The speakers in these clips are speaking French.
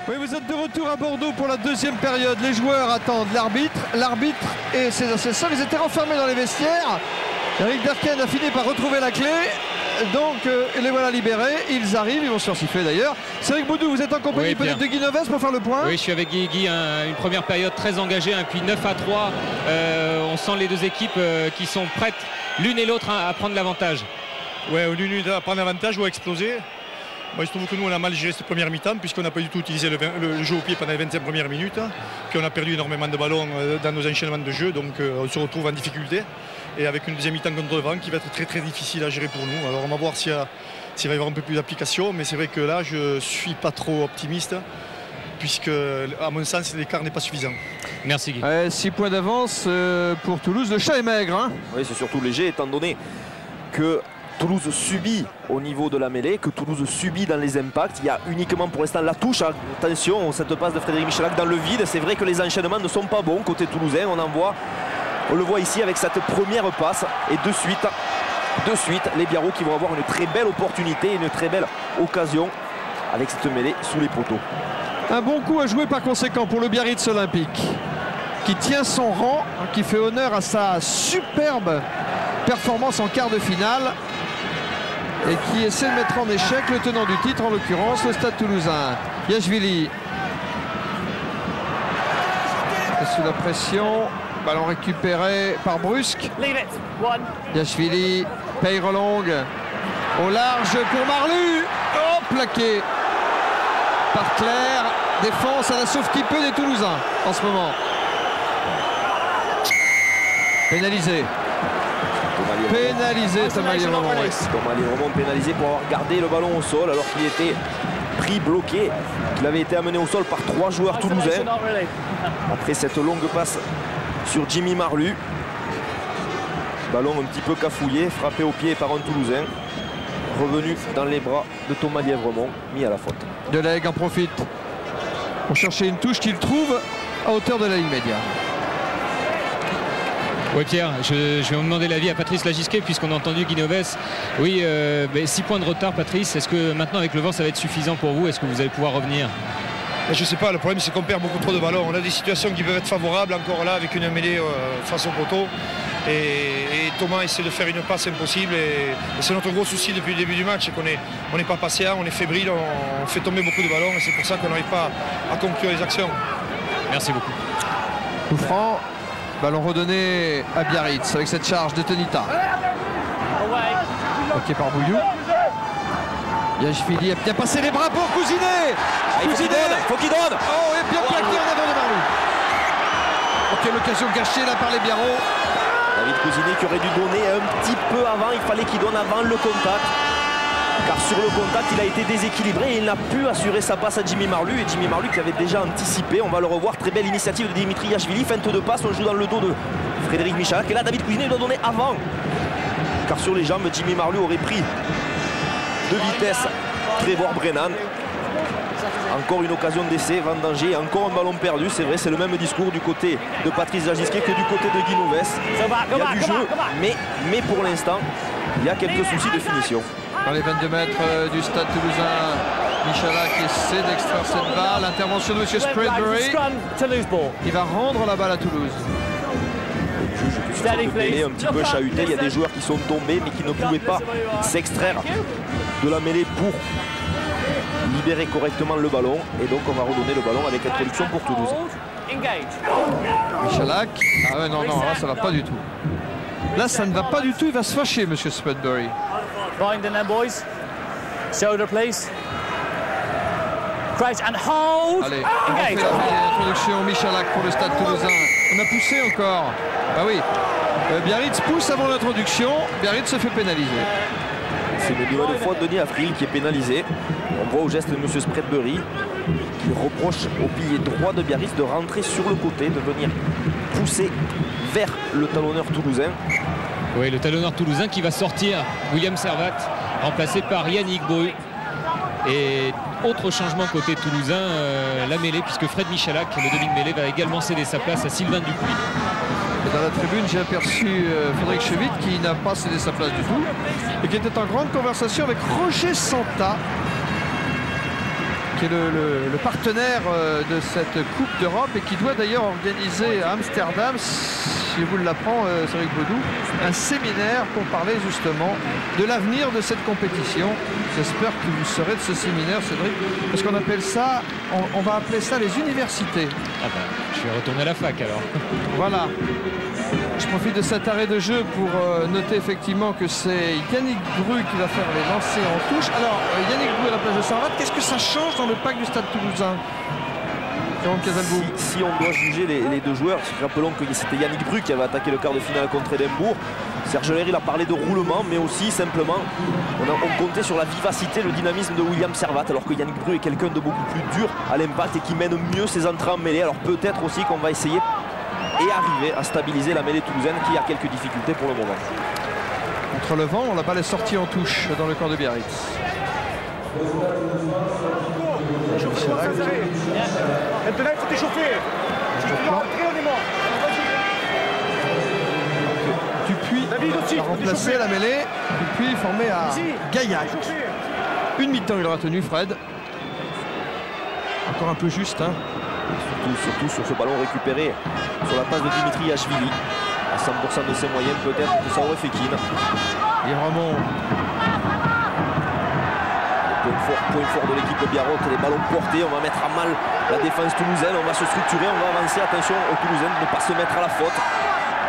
Oui, vous êtes de retour à Bordeaux pour la deuxième période. Les joueurs attendent l'arbitre. L'arbitre et ses assesseurs, ils étaient renfermés dans les vestiaires. Eric Derken a fini par retrouver la clé. Donc les voilà libérés. Ils arrivent, ils vont se faire siffler d'ailleurs. Cédric Boudou, vous êtes en compagnie peut-être de Guy Novès pour faire le point. Oui, je suis avec Guy. Une première période très engagée, puis 9-3. On sent les deux équipes qui sont prêtes l'une et l'autre à prendre l'avantage. Ouais, l'une à prendre l'avantage ou à exploser. Moi, je trouve que nous, on a mal géré cette première mi-temps puisqu'on n'a pas du tout utilisé le jeu au pied pendant les 25 premières minutes. Puis on a perdu énormément de ballons dans nos enchaînements de jeu, donc on se retrouve en difficulté. Et avec une deuxième mi-temps contre le vent qui va être très très difficile à gérer pour nous. Alors on va voir s'il va y avoir un peu plus d'application, mais c'est vrai que là, je ne suis pas trop optimiste puisque, à mon sens, l'écart n'est pas suffisant. Merci Guy. 6 points d'avance pour Toulouse. Le chat est maigre. Hein. Oui, c'est surtout léger étant donné que Toulouse subit au niveau de la mêlée, que Toulouse subit dans les impacts. Il y a uniquement pour l'instant la touche. Attention, cette passe de Frédéric Michalak dans le vide. C'est vrai que les enchaînements ne sont pas bons côté toulousain. On le voit ici avec cette première passe. Et de suite, les Biarros qui vont avoir une très belle opportunité, une très belle occasion avec cette mêlée sous les poteaux. Un bon coup à jouer par conséquent pour le Biarritz Olympique, qui tient son rang, qui fait honneur à sa superbe performance en quart de finale et qui essaie de mettre en échec le tenant du titre, en l'occurrence le Stade Toulousain. Yachvili est sous la pression, ballon récupéré par Brusque. Yachvili, Peyrelong au large pour Marlu, oh, plaqué par Claire. Défense à la sauve qui peut des Toulousains en ce moment. Pénalisé. Pénalisé Thomas Lièvremont. Thomas Lièvremont pénalisé pour avoir gardé le ballon au sol alors qu'il était pris bloqué, qu'il avait été amené au sol par 3 joueurs toulousains. Après cette longue passe sur Jimmy Marlu, ballon un petit peu cafouillé, frappé au pied par un Toulousain, revenu dans les bras de Thomas Lièvremont, mis à la faute. Delegue en profite pour chercher une touche qu'il trouve à hauteur de la ligne médiane. Oui Pierre, je vais vous demander l'avis à Patrice Lagisquet puisqu'on a entendu Guy Novès. Oui, 6 points de retard Patrice, est-ce que maintenant avec le vent ça va être suffisant pour vous? Est-ce que vous allez pouvoir revenir? Je ne sais pas, le problème c'est qu'on perd beaucoup trop de ballons. On a des situations qui peuvent être favorables encore là avec une mêlée face au poteau. Et Thomas essaie de faire une passe impossible et c'est notre gros souci depuis le début du match, c'est qu'on n'est pas patient, on est fébrile, on fait tomber beaucoup de ballons et c'est pour ça qu'on n'arrive pas à conclure les actions. Merci beaucoup. Coup franc. Ballon redonné à Biarritz avec cette charge de Tonita. Ok par Bouillou. Yachvili a bien passé les bras pour Cousinet. Faut qu'il donne. Oh, et bien plaqué en avant de Marlu. Ok, l'occasion gâchée là par les Biarros. David Cousinet qui aurait dû donner un petit peu avant. Il fallait qu'il donne avant le contact. Car sur le contact, il a été déséquilibré et il n'a pu assurer sa passe à Jimmy Marlu. Et Jimmy Marlu qui avait déjà anticipé, on va le revoir, très belle initiative de Dimitri Yachvili, feinte de passe, on joue dans le dos de Frédéric Michalak. Et là, David Cousinet doit donner avant. Car sur les jambes, Jimmy Marlu aurait pris de vitesse Trevor Brennan. Encore une occasion d'essai, vendanger, encore un ballon perdu. C'est vrai, c'est le même discours du côté de Patrice Lagisquet que du côté de Guy Novès. Il y a du jeu, mais pour l'instant, il y a quelques soucis de finition. Dans les 22 mètres du Stade Toulousain, Michalak essaie d'extraire cette balle. Intervention de M. Spreadbury. Il va rendre la balle à Toulouse. Le juge un petit peu chahuté. Il y a des joueurs qui sont tombés mais qui ne pouvaient pas s'extraire de la mêlée pour libérer correctement le ballon. Et donc on va redonner le ballon avec introduction pour Toulouse. Michalak. Ah ouais, non, là ça va pas du tout. Là ça ne va pas du tout, il va se fâcher, M. Spreadbury. Bind in them, boys. Shoulder, please. Crouch and hold. Allez, on fait l'introduction. Michalak pour le Stade Toulousain. On a poussé encore. Bah oui. Biarritz pousse avant l'introduction. Biarritz se fait pénaliser. C'est une nouvelle fois Denis Avril qui est pénalisé. On voit au geste de M. Spreadbury qui reproche au pilier droit de Biarritz de rentrer sur le côté, de venir pousser vers le talonneur toulousain. Oui, le talonneur toulousain qui va sortir William Servat, remplacé par Yannick Bru. Et autre changement côté toulousain, la mêlée, puisque Fred Michalak, le demi-mêlée, va également céder sa place à Sylvain Dupuis. Dans la tribune, j'ai aperçu Frédéric Chevit qui n'a pas cédé sa place du tout et qui était en grande conversation avec Roger Santa, qui est le partenaire de cette Coupe d'Europe et qui doit d'ailleurs organiser à Amsterdam, si je vous l'apprends, Cédric Baudou, un séminaire pour parler justement de l'avenir de cette compétition. J'espère que vous serez de ce séminaire, Cédric, parce qu'on appelle ça, on va appeler ça les universités. Ah bah, je vais retourner à la fac alors. Voilà. Je profite de cet arrêt de jeu pour noter effectivement que c'est Yannick Bru qui va faire les lancers en touche. Alors, Yannick Bru à la place de Servat, qu'est-ce que ça change dans le pack du Stade Toulousain? Si on doit juger les deux joueurs, rappelons que c'était Yannick Bru qui avait attaqué le quart de finale contre Édimbourg. Serge Lehr, il a parlé de roulement, mais aussi simplement on comptait sur la vivacité, le dynamisme de William Servat, alors que Yannick Bru est quelqu'un de beaucoup plus dur à l'impact et qui mène mieux ses entrées en mêlée. Alors peut-être aussi qu'on va essayer et arriver à stabiliser la mêlée toulousaine qui a quelques difficultés pour le moment. Contre le vent, la balle est sortie en touche dans le camp de Biarritz. Maintenant, il faut t'échauffer. Dupuis a remplacé la mêlée. Dupuis formé à Gaillac. Une mi-temps, il aura tenu Fred. Encore un peu juste. Hein. Surtout sur ce ballon récupéré sur la passe de Dimitri Ashvili. À 100% de ses moyens, peut-être que ça aurait fait Keane. Il remonte. Point fort de l'équipe de Biarrot, les ballons portés, on va mettre à mal la défense toulousaine, on va se structurer, on va avancer, attention aux Toulousains de ne pas se mettre à la faute.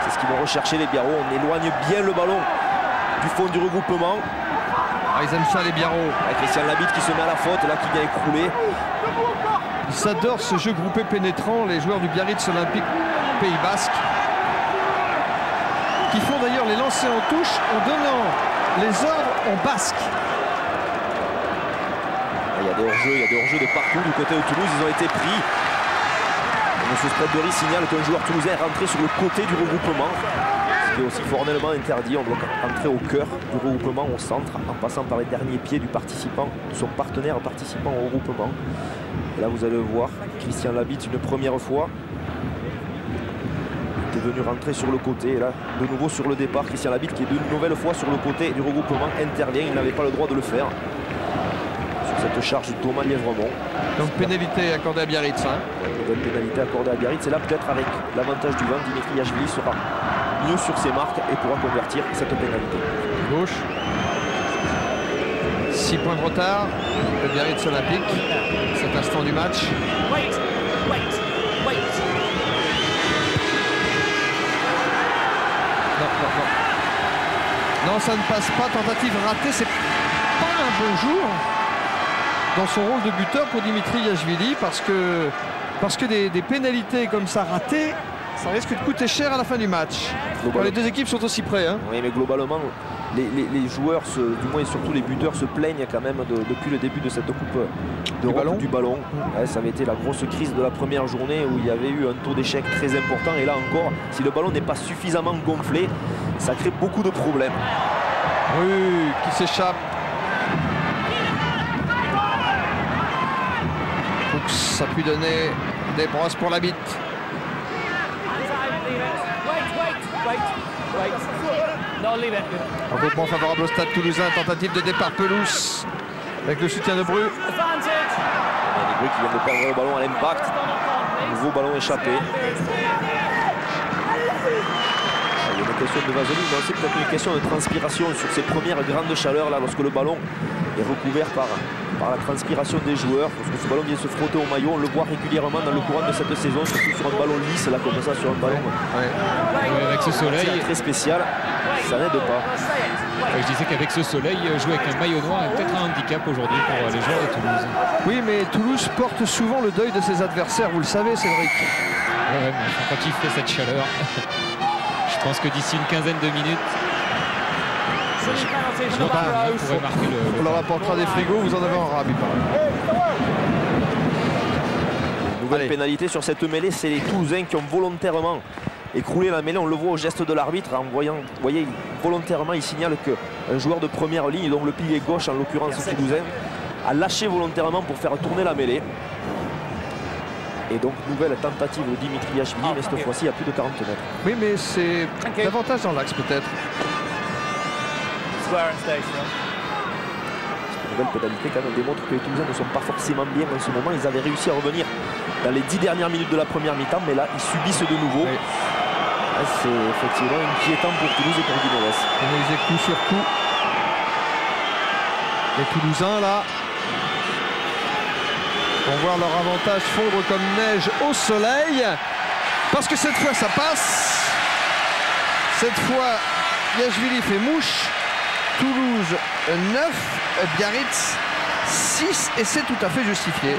C'est ce qu'ils vont rechercher les Biarrot, on éloigne bien le ballon du fond du regroupement. Ils aiment ça les Biarrot. Avec Christian Labitte qui se met à la faute, là qui vient écrouler. Ils adorent ce jeu groupé pénétrant, les joueurs du Biarritz Olympique Pays Basque, qui font d'ailleurs les lancers en touche en donnant les ordres en basque. Il y a des hors-jeux de partout du côté de Toulouse, ils ont été pris. M. Spreadbury signale qu'un joueur toulousain est rentré sur le côté du regroupement, ce qui est aussi formellement interdit. On doit rentrer au cœur du regroupement, au centre, en passant par les derniers pieds du participant, de son partenaire participant au regroupement. Et là vous allez le voir, Christian Labitte une première fois est venu rentrer sur le côté, et là de nouveau sur le départ, Christian Labitte qui est de nouvelle fois sur le côté du regroupement intervient, il n'avait pas le droit de le faire. Cette charge de Thomas Lièvremont. Donc pénalité accordée à Biarritz. Hein. Une pénalité accordée à Biarritz. Et là peut-être avec l'avantage du vent, Dimitri Ashvili sera mieux sur ses marques et pourra convertir cette pénalité. Gauche. 6 points de retard. Le Biarritz Olympique. Cet instant du match. Non, ça ne passe pas. Tentative ratée. C'est pas un bon jour dans son rôle de buteur pour Dimitri Ashvili parce que des pénalités comme ça ratées, ça risque de coûter cher à la fin du match. Les deux équipes sont aussi près. Hein. Oui, mais globalement, les joueurs, du moins et surtout les buteurs, se plaignent quand même depuis le début de cette coupe du ballon. Ouais, ça avait été la grosse crise de la première journée où il y avait eu un taux d'échec très important. Et là encore, si le ballon n'est pas suffisamment gonflé, ça crée beaucoup de problèmes. Oui, qui s'échappe. Ça a pu donner des brosses pour Labitte. Regroupement favorable au Stade Toulousain, tentative de départ pelouse avec le soutien de Bru. Yannick Bru qui vient de perdre le ballon à l'impact. Nouveau ballon échappé. Il y a une question de vaseline, mais c'est peut-être une question de transpiration sur ces premières grandes chaleurs là, lorsque le ballon est recouvert par la transpiration des joueurs. Lorsque ce ballon vient se frotter au maillot, on le voit régulièrement dans le courant de cette saison, surtout sur un ballon lisse, là comme ça, sur un ballon avec ce soleil très spécial, ça n'aide pas. Je disais qu'avec ce soleil, jouer avec un maillot noir est peut-être un handicap aujourd'hui pour les joueurs de Toulouse. Oui, mais Toulouse porte souvent le deuil de ses adversaires, vous le savez, Cédric. Ouais, mais quand il fait cette chaleur, je pense que d'ici une quinzaine de minutes, je pourrais marquer le... On leur apportera des frigos, vous en avez en rab, il paraît. Nouvelle pénalité sur cette mêlée, c'est les Toulousains qui ont volontairement écroulé la mêlée. On le voit au geste de l'arbitre, en voyant, vous voyez, volontairement, il signale qu'un joueur de première ligne, donc le pilier gauche en l'occurrence Toulousain, a lâché volontairement pour faire tourner la mêlée. Et donc nouvelle tentative de Dimitri Ashvili, mais cette fois-ci à plus de 40 mètres. Oui, mais c'est davantage dans l'axe peut-être. nouvelle pénalité quand même démontre que les Toulousains ne sont pas forcément bien en ce moment. Ils avaient réussi à revenir dans les 10 dernières minutes de la première mi-temps, mais là ils subissent de nouveau. Oui. C'est effectivement inquiétant pour Toulouse et pour Guimaraes. Pénalisé coup sur coup. Les Toulousains là vont voir leur avantage fondre comme neige au soleil. Parce que cette fois ça passe. Cette fois Yachvili fait mouche. Toulouse 9, Biarritz 6 et c'est tout à fait justifié.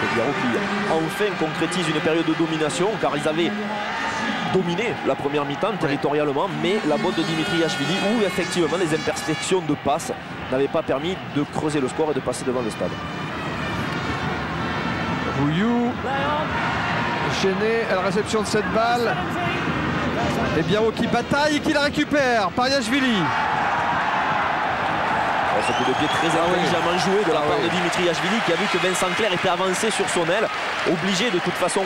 Les Biarro qui enfin concrétisent une période de domination car ils avaient dominé la première mi-temps territorialement, mais la botte de Dimitri Yachvili où effectivement les imperfections de passe n'avaient pas permis de creuser le score et de passer devant le stade. Bouillou gêné à la réception de cette balle. Et Biarro qui bataille et qui la récupère par Yachvili. Ce coup de pied très intelligemment joué de la part de Dimitri Yachvili qui a vu que Vincent Clerc était avancé sur son aile, obligé de toute façon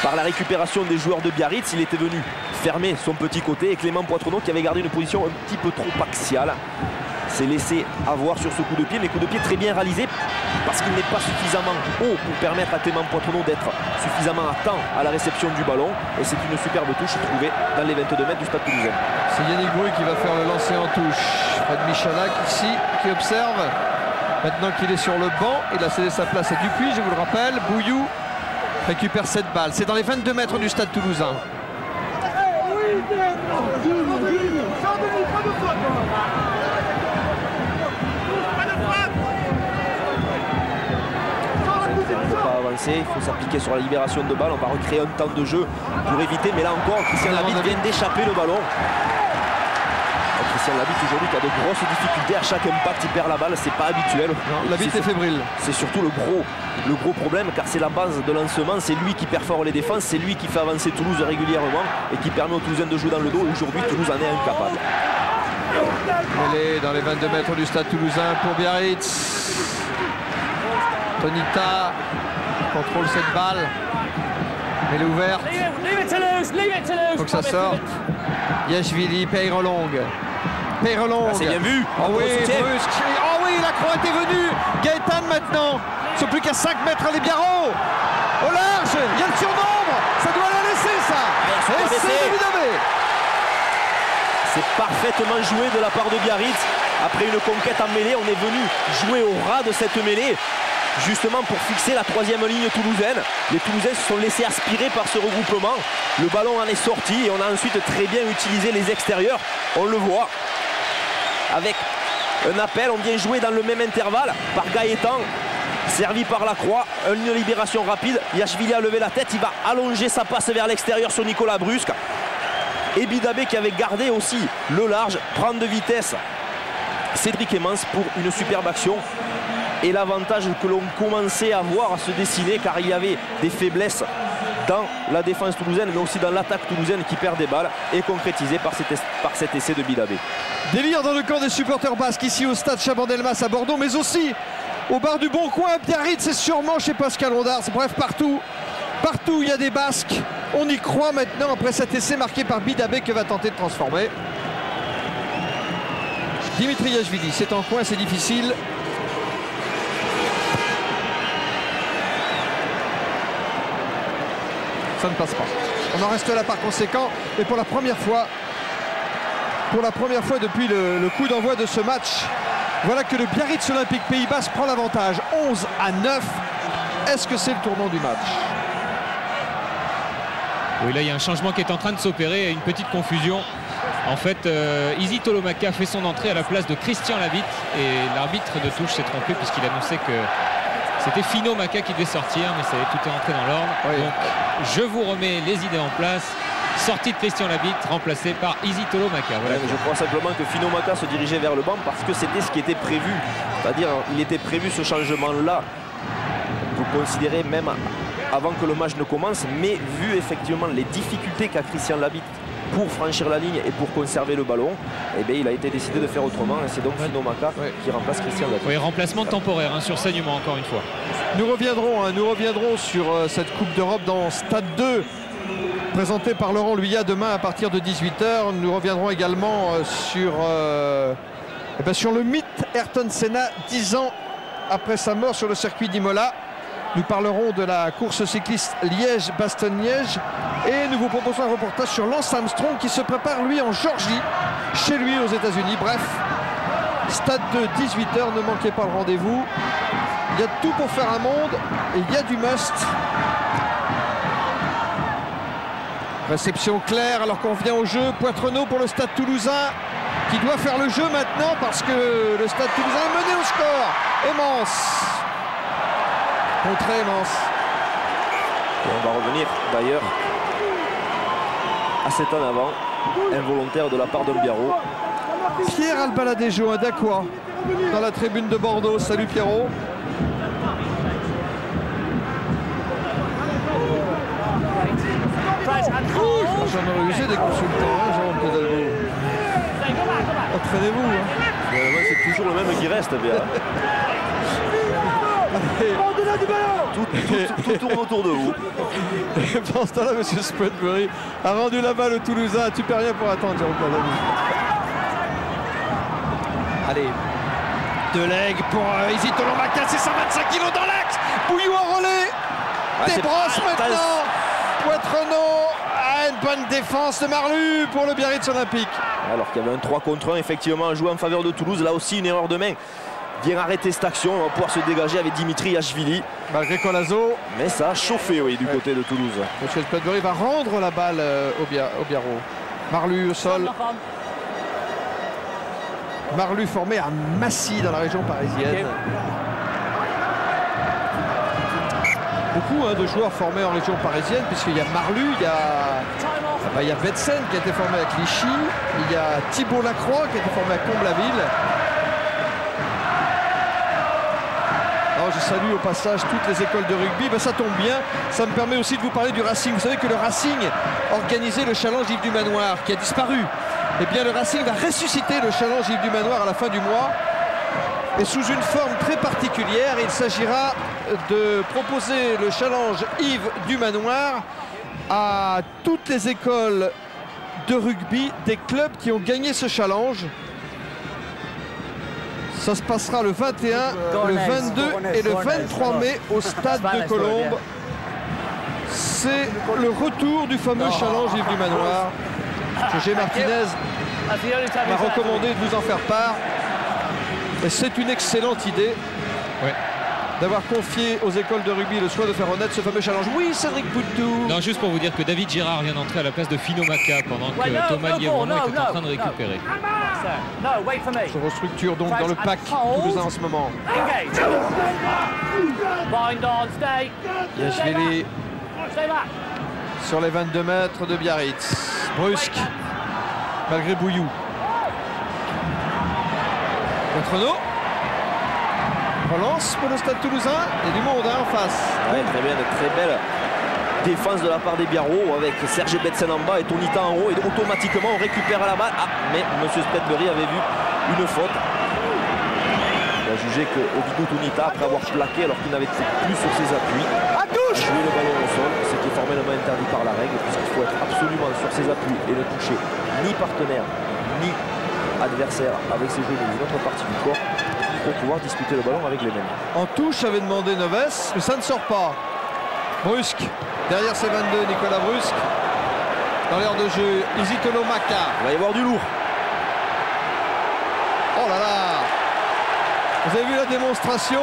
par la récupération des joueurs de Biarritz. Il était venu fermer son petit côté et Clément Poitronneau qui avait gardé une position un petit peu trop axiale s'est laissé avoir sur ce coup de pied, mais coup de pied très bien réalisé parce qu'il n'est pas suffisamment haut pour permettre à Clément Poitronneau d'être suffisamment à temps à la réception du ballon, et c'est une superbe touche trouvée dans les 22 mètres du stade toulousain. C'est Yannick Brouy qui va faire le lancer en touche. Fred Michalak ici qui observe. Maintenant qu'il est sur le banc, il a cédé sa place à Dupuis, je vous le rappelle. Bouillou récupère cette balle. C'est dans les 22 mètres du stade toulousain. Il ne faut pas avancer, il faut s'appliquer sur la libération de balle. On va recréer un temps de jeu pour éviter, mais là encore Christian Labitte vient d'échapper le ballon. Christian Labitte aujourd'hui qui a de grosses difficultés, à chaque impact il perd la balle, c'est pas habituel. Labitte est fébrile. C'est surtout le gros problème car c'est la base de lancement, c'est lui qui perfore les défenses, c'est lui qui fait avancer Toulouse régulièrement et qui permet aux Toulousains de jouer dans le dos. Aujourd'hui Toulouse en est incapable. Elle est dans les 22 mètres du stade toulousain pour Biarritz. Tonita contrôle cette balle. Elle est ouverte. Il faut que ça sorte. Yachvili, Peyrelong. Peyrelong. C'est bien vu. Oh oui, brusque. Oh oui, la croix était venue. Gaëtan maintenant. Ils sont plus qu'à 5 mètres les Biarro. Au large. Il y a le surnombre. Ça doit la laisser ça. Et c'est Bidabé. C'est parfaitement joué de la part de Biarritz. Après une conquête en mêlée, on est venu jouer au ras de cette mêlée, justement pour fixer la troisième ligne toulousaine. Les Toulousains se sont laissés aspirer par ce regroupement. Le ballon en est sorti et on a ensuite très bien utilisé les extérieurs. On le voit avec un appel. On vient jouer dans le même intervalle par Gaëtan, servi par Lacroix. Une libération rapide. Yachvili a levé la tête. Il va allonger sa passe vers l'extérieur sur Nicolas Brusque. Et Bidabé qui avait gardé aussi le large prend de vitesse Cédric Emmens pour une superbe action. Et l'avantage que l'on commençait à voir à se dessiner, car il y avait des faiblesses dans la défense toulousaine mais aussi dans l'attaque toulousaine qui perd des balles, est concrétisé par cet essai de Bidabé. Délire dans le camp des supporters basques ici au stade Chabandelmas à Bordeaux, mais aussi au bar du Bon Coin à Biarritz, c'est sûrement chez Pascal Rondard. Bref, partout il y a des Basques. On y croit maintenant après cet essai marqué par Bidabé que va tenter de transformer. Dimitri Yachvili, c'est en coin, c'est difficile. Ça ne passe pas. On en reste là par conséquent. Et pour la première fois depuis le coup d'envoi de ce match, voilà que le Biarritz Olympique Pays Basque prend l'avantage 11-9. Est-ce que c'est le tournant du match? Oui, là il y a un changement qui est en train de s'opérer, une petite confusion. En fait, Izzy Tolomaka fait son entrée à la place de Christian Labitte et l'arbitre de touche s'est trompé puisqu'il annonçait que c'était Fino Maka qui devait sortir, mais ça, tout est entré dans l'ordre. Oui. Donc je vous remets les idées en place. Sortie de Christian Labitte, remplacé par Izzy Tolomaka. Voilà. Je crois simplement que Fino Maka se dirigeait vers le banc parce que c'était ce qui était prévu. C'est-à-dire, il était prévu ce changement-là. On peut considérer même avant que le match ne commence, mais vu effectivement les difficultés qu'a Christian Labitte pour franchir la ligne et pour conserver le ballon, eh bien, il a été décidé de faire autrement et c'est donc Fino Maka qui remplace Christian Labitte. Oui, remplacement temporaire sur saignement encore une fois. Nous reviendrons sur cette Coupe d'Europe dans Stade 2 présenté par Laurent Luyat demain à partir de 18 h. Nous reviendrons également sur Et bien sur le mythe Ayrton Senna, 10 ans après sa mort sur le circuit d'Imola. Nous parlerons de la course cycliste Liège-Bastogne-Liège et nous vous proposons un reportage sur Lance Armstrong qui se prépare lui en Géorgie, chez lui aux États-Unis. Bref, stade de 18h, ne manquez pas le rendez-vous. Il y a tout pour faire un monde et il y a du must. Réception claire alors qu'on vient au jeu. Poitrenaud pour le Stade Toulousain qui doit faire le jeu maintenant parce que le Stade Toulousain est mené au score. Aimance. Contrée Aimance. Et on va revenir d'ailleurs à cet en avant involontaire de la part d'un Biarro. Pierre Albaladejo, un Dacois dans la tribune de Bordeaux. Salut Pierrot. J'en aurais usé des consultants, hein, Jean Pedalgo. Entraînez-vous. Hein. C'est toujours le même qui reste, Pierre. Tout tourne autour de vous. Et pendant ce temps-là, M. Spreadbury a rendu la balle au Toulousain. Tu peux rien pour attendre, Jean Pedalgo. Allez. De leg pour Izzy Tolomaka, c'est 125 kg dans l'axe. Bouillou en relais. Desbrosses maintenant. Poitrenaud. Une bonne défense de Marlu pour le Biarritz Olympique. Alors qu'il y avait un 3 contre 1 effectivement à jouer en faveur de Toulouse. Là aussi une erreur de main. Bien arrêter cette action. On va pouvoir se dégager avec Dimitri Yachvili. Malgré Colazo. Mais ça a chauffé oui, du côté de Toulouse. Monsieur Spreadbury va rendre la balle au Biarro. Marlu au sol. Marlu formé à Massy dans la région parisienne. Beaucoup de joueurs formés en région parisienne puisqu'il y a Marlu, il y a Betsen qui a été formé à Clichy, il y a Thibault Lacroix qui a été formé à Comble-la-Ville. Alors je salue au passage toutes les écoles de rugby, ben, ça tombe bien, ça me permet aussi de vous parler du Racing. Vous savez que le Racing organisait le challenge Yves du Manoir qui a disparu. Eh bien le Racing va ressusciter le challenge Yves du Manoir à la fin du mois. Et sous une forme très particulière, il s'agira de proposer le challenge Yves du Manoir à toutes les écoles de rugby des clubs qui ont gagné ce challenge. Ça se passera le 21, le 22 et le 23 mai au stade de Colombes. C'est le retour du fameux challenge Yves du Manoir. Gégé Martinez m'a recommandé de vous en faire part. Et c'est une excellente idée d'avoir confié aux écoles de rugby le soin de faire renaître ce fameux challenge. Oui, Cédric Poutou. Non, juste pour vous dire que David Girard vient d'entrer à la place de Fino Maka pendant que Thomas Liévron était en train de récupérer. Se restructure donc dans le pack toulousain en ce moment. Yachvili sur les 22 mètres de Biarritz. Brusque, malgré Bouillou. Poitrenaud. Relance pour le Stade Toulousain. Et du monde en face. Ouais, très bien, de très belle défense de la part des Biarros avec Serge Betsen en bas et Tonita en haut. Et automatiquement, on récupère la balle. Ah, mais M. Spreadbury avait vu une faute. Il a jugé que Ovidio Tonita, après avoir plaqué alors qu'il n'avait plus sur ses appuis, à touche, joué le ballon au sol, ce qui est formellement interdit par la règle, puisqu'il faut être absolument sur ses appuis et ne toucher ni partenaire, ni adversaire avec ses genoux ou une autre partie du corps pour pouvoir disputer le ballon avec les mains. En touche avait demandé Noves, mais ça ne sort pas. Brusque, derrière ses 22, Nicolas Brusque. Dans l'air de jeu, Izzy Tolomaka. Il va y avoir du lourd. Oh là là. Vous avez vu la démonstration?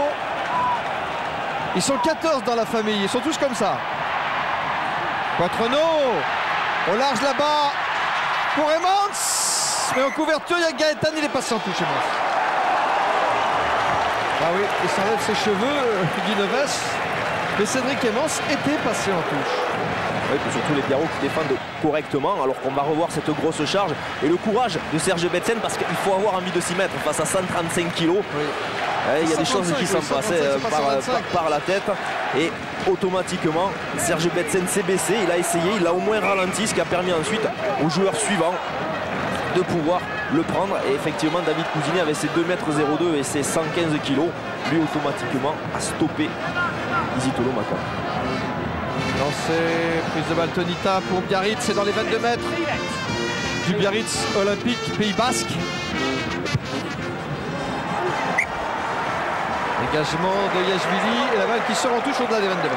Ils sont 14 dans la famille, ils sont tous comme ça. Poitrenaud, au large là-bas, pour Aimance. Mais en couverture, il y a Gaëtan, il est passé en touche, Aimance. Ah oui, il s'enlève ses cheveux, Guy Neves. Mais Cédric Aimance était passé en touche. Oui, puis surtout les Biarros qui défendent correctement, alors qu'on va revoir cette grosse charge. Et le courage de Serge Betsen, parce qu'il faut avoir envie de s'y mettre face à 135 kg. Oui. Il y a des choses qui sont passées par la tête. Et automatiquement, Serge Betsen s'est baissé, il a essayé, il a au moins ralenti, ce qui a permis ensuite aux joueurs suivants de pouvoir le prendre. Et effectivement, David Cousinet avec ses 2,02 m et ses 115 kg, lui automatiquement a stoppé Izzy Tolomaka. Lancé, prise de balle Tonita pour Biarritz, c'est dans les 22 mètres du Biarritz Olympique Pays Basque. Dégagement de Yachvili et la balle qui sort en touche au-delà des 22 mètres.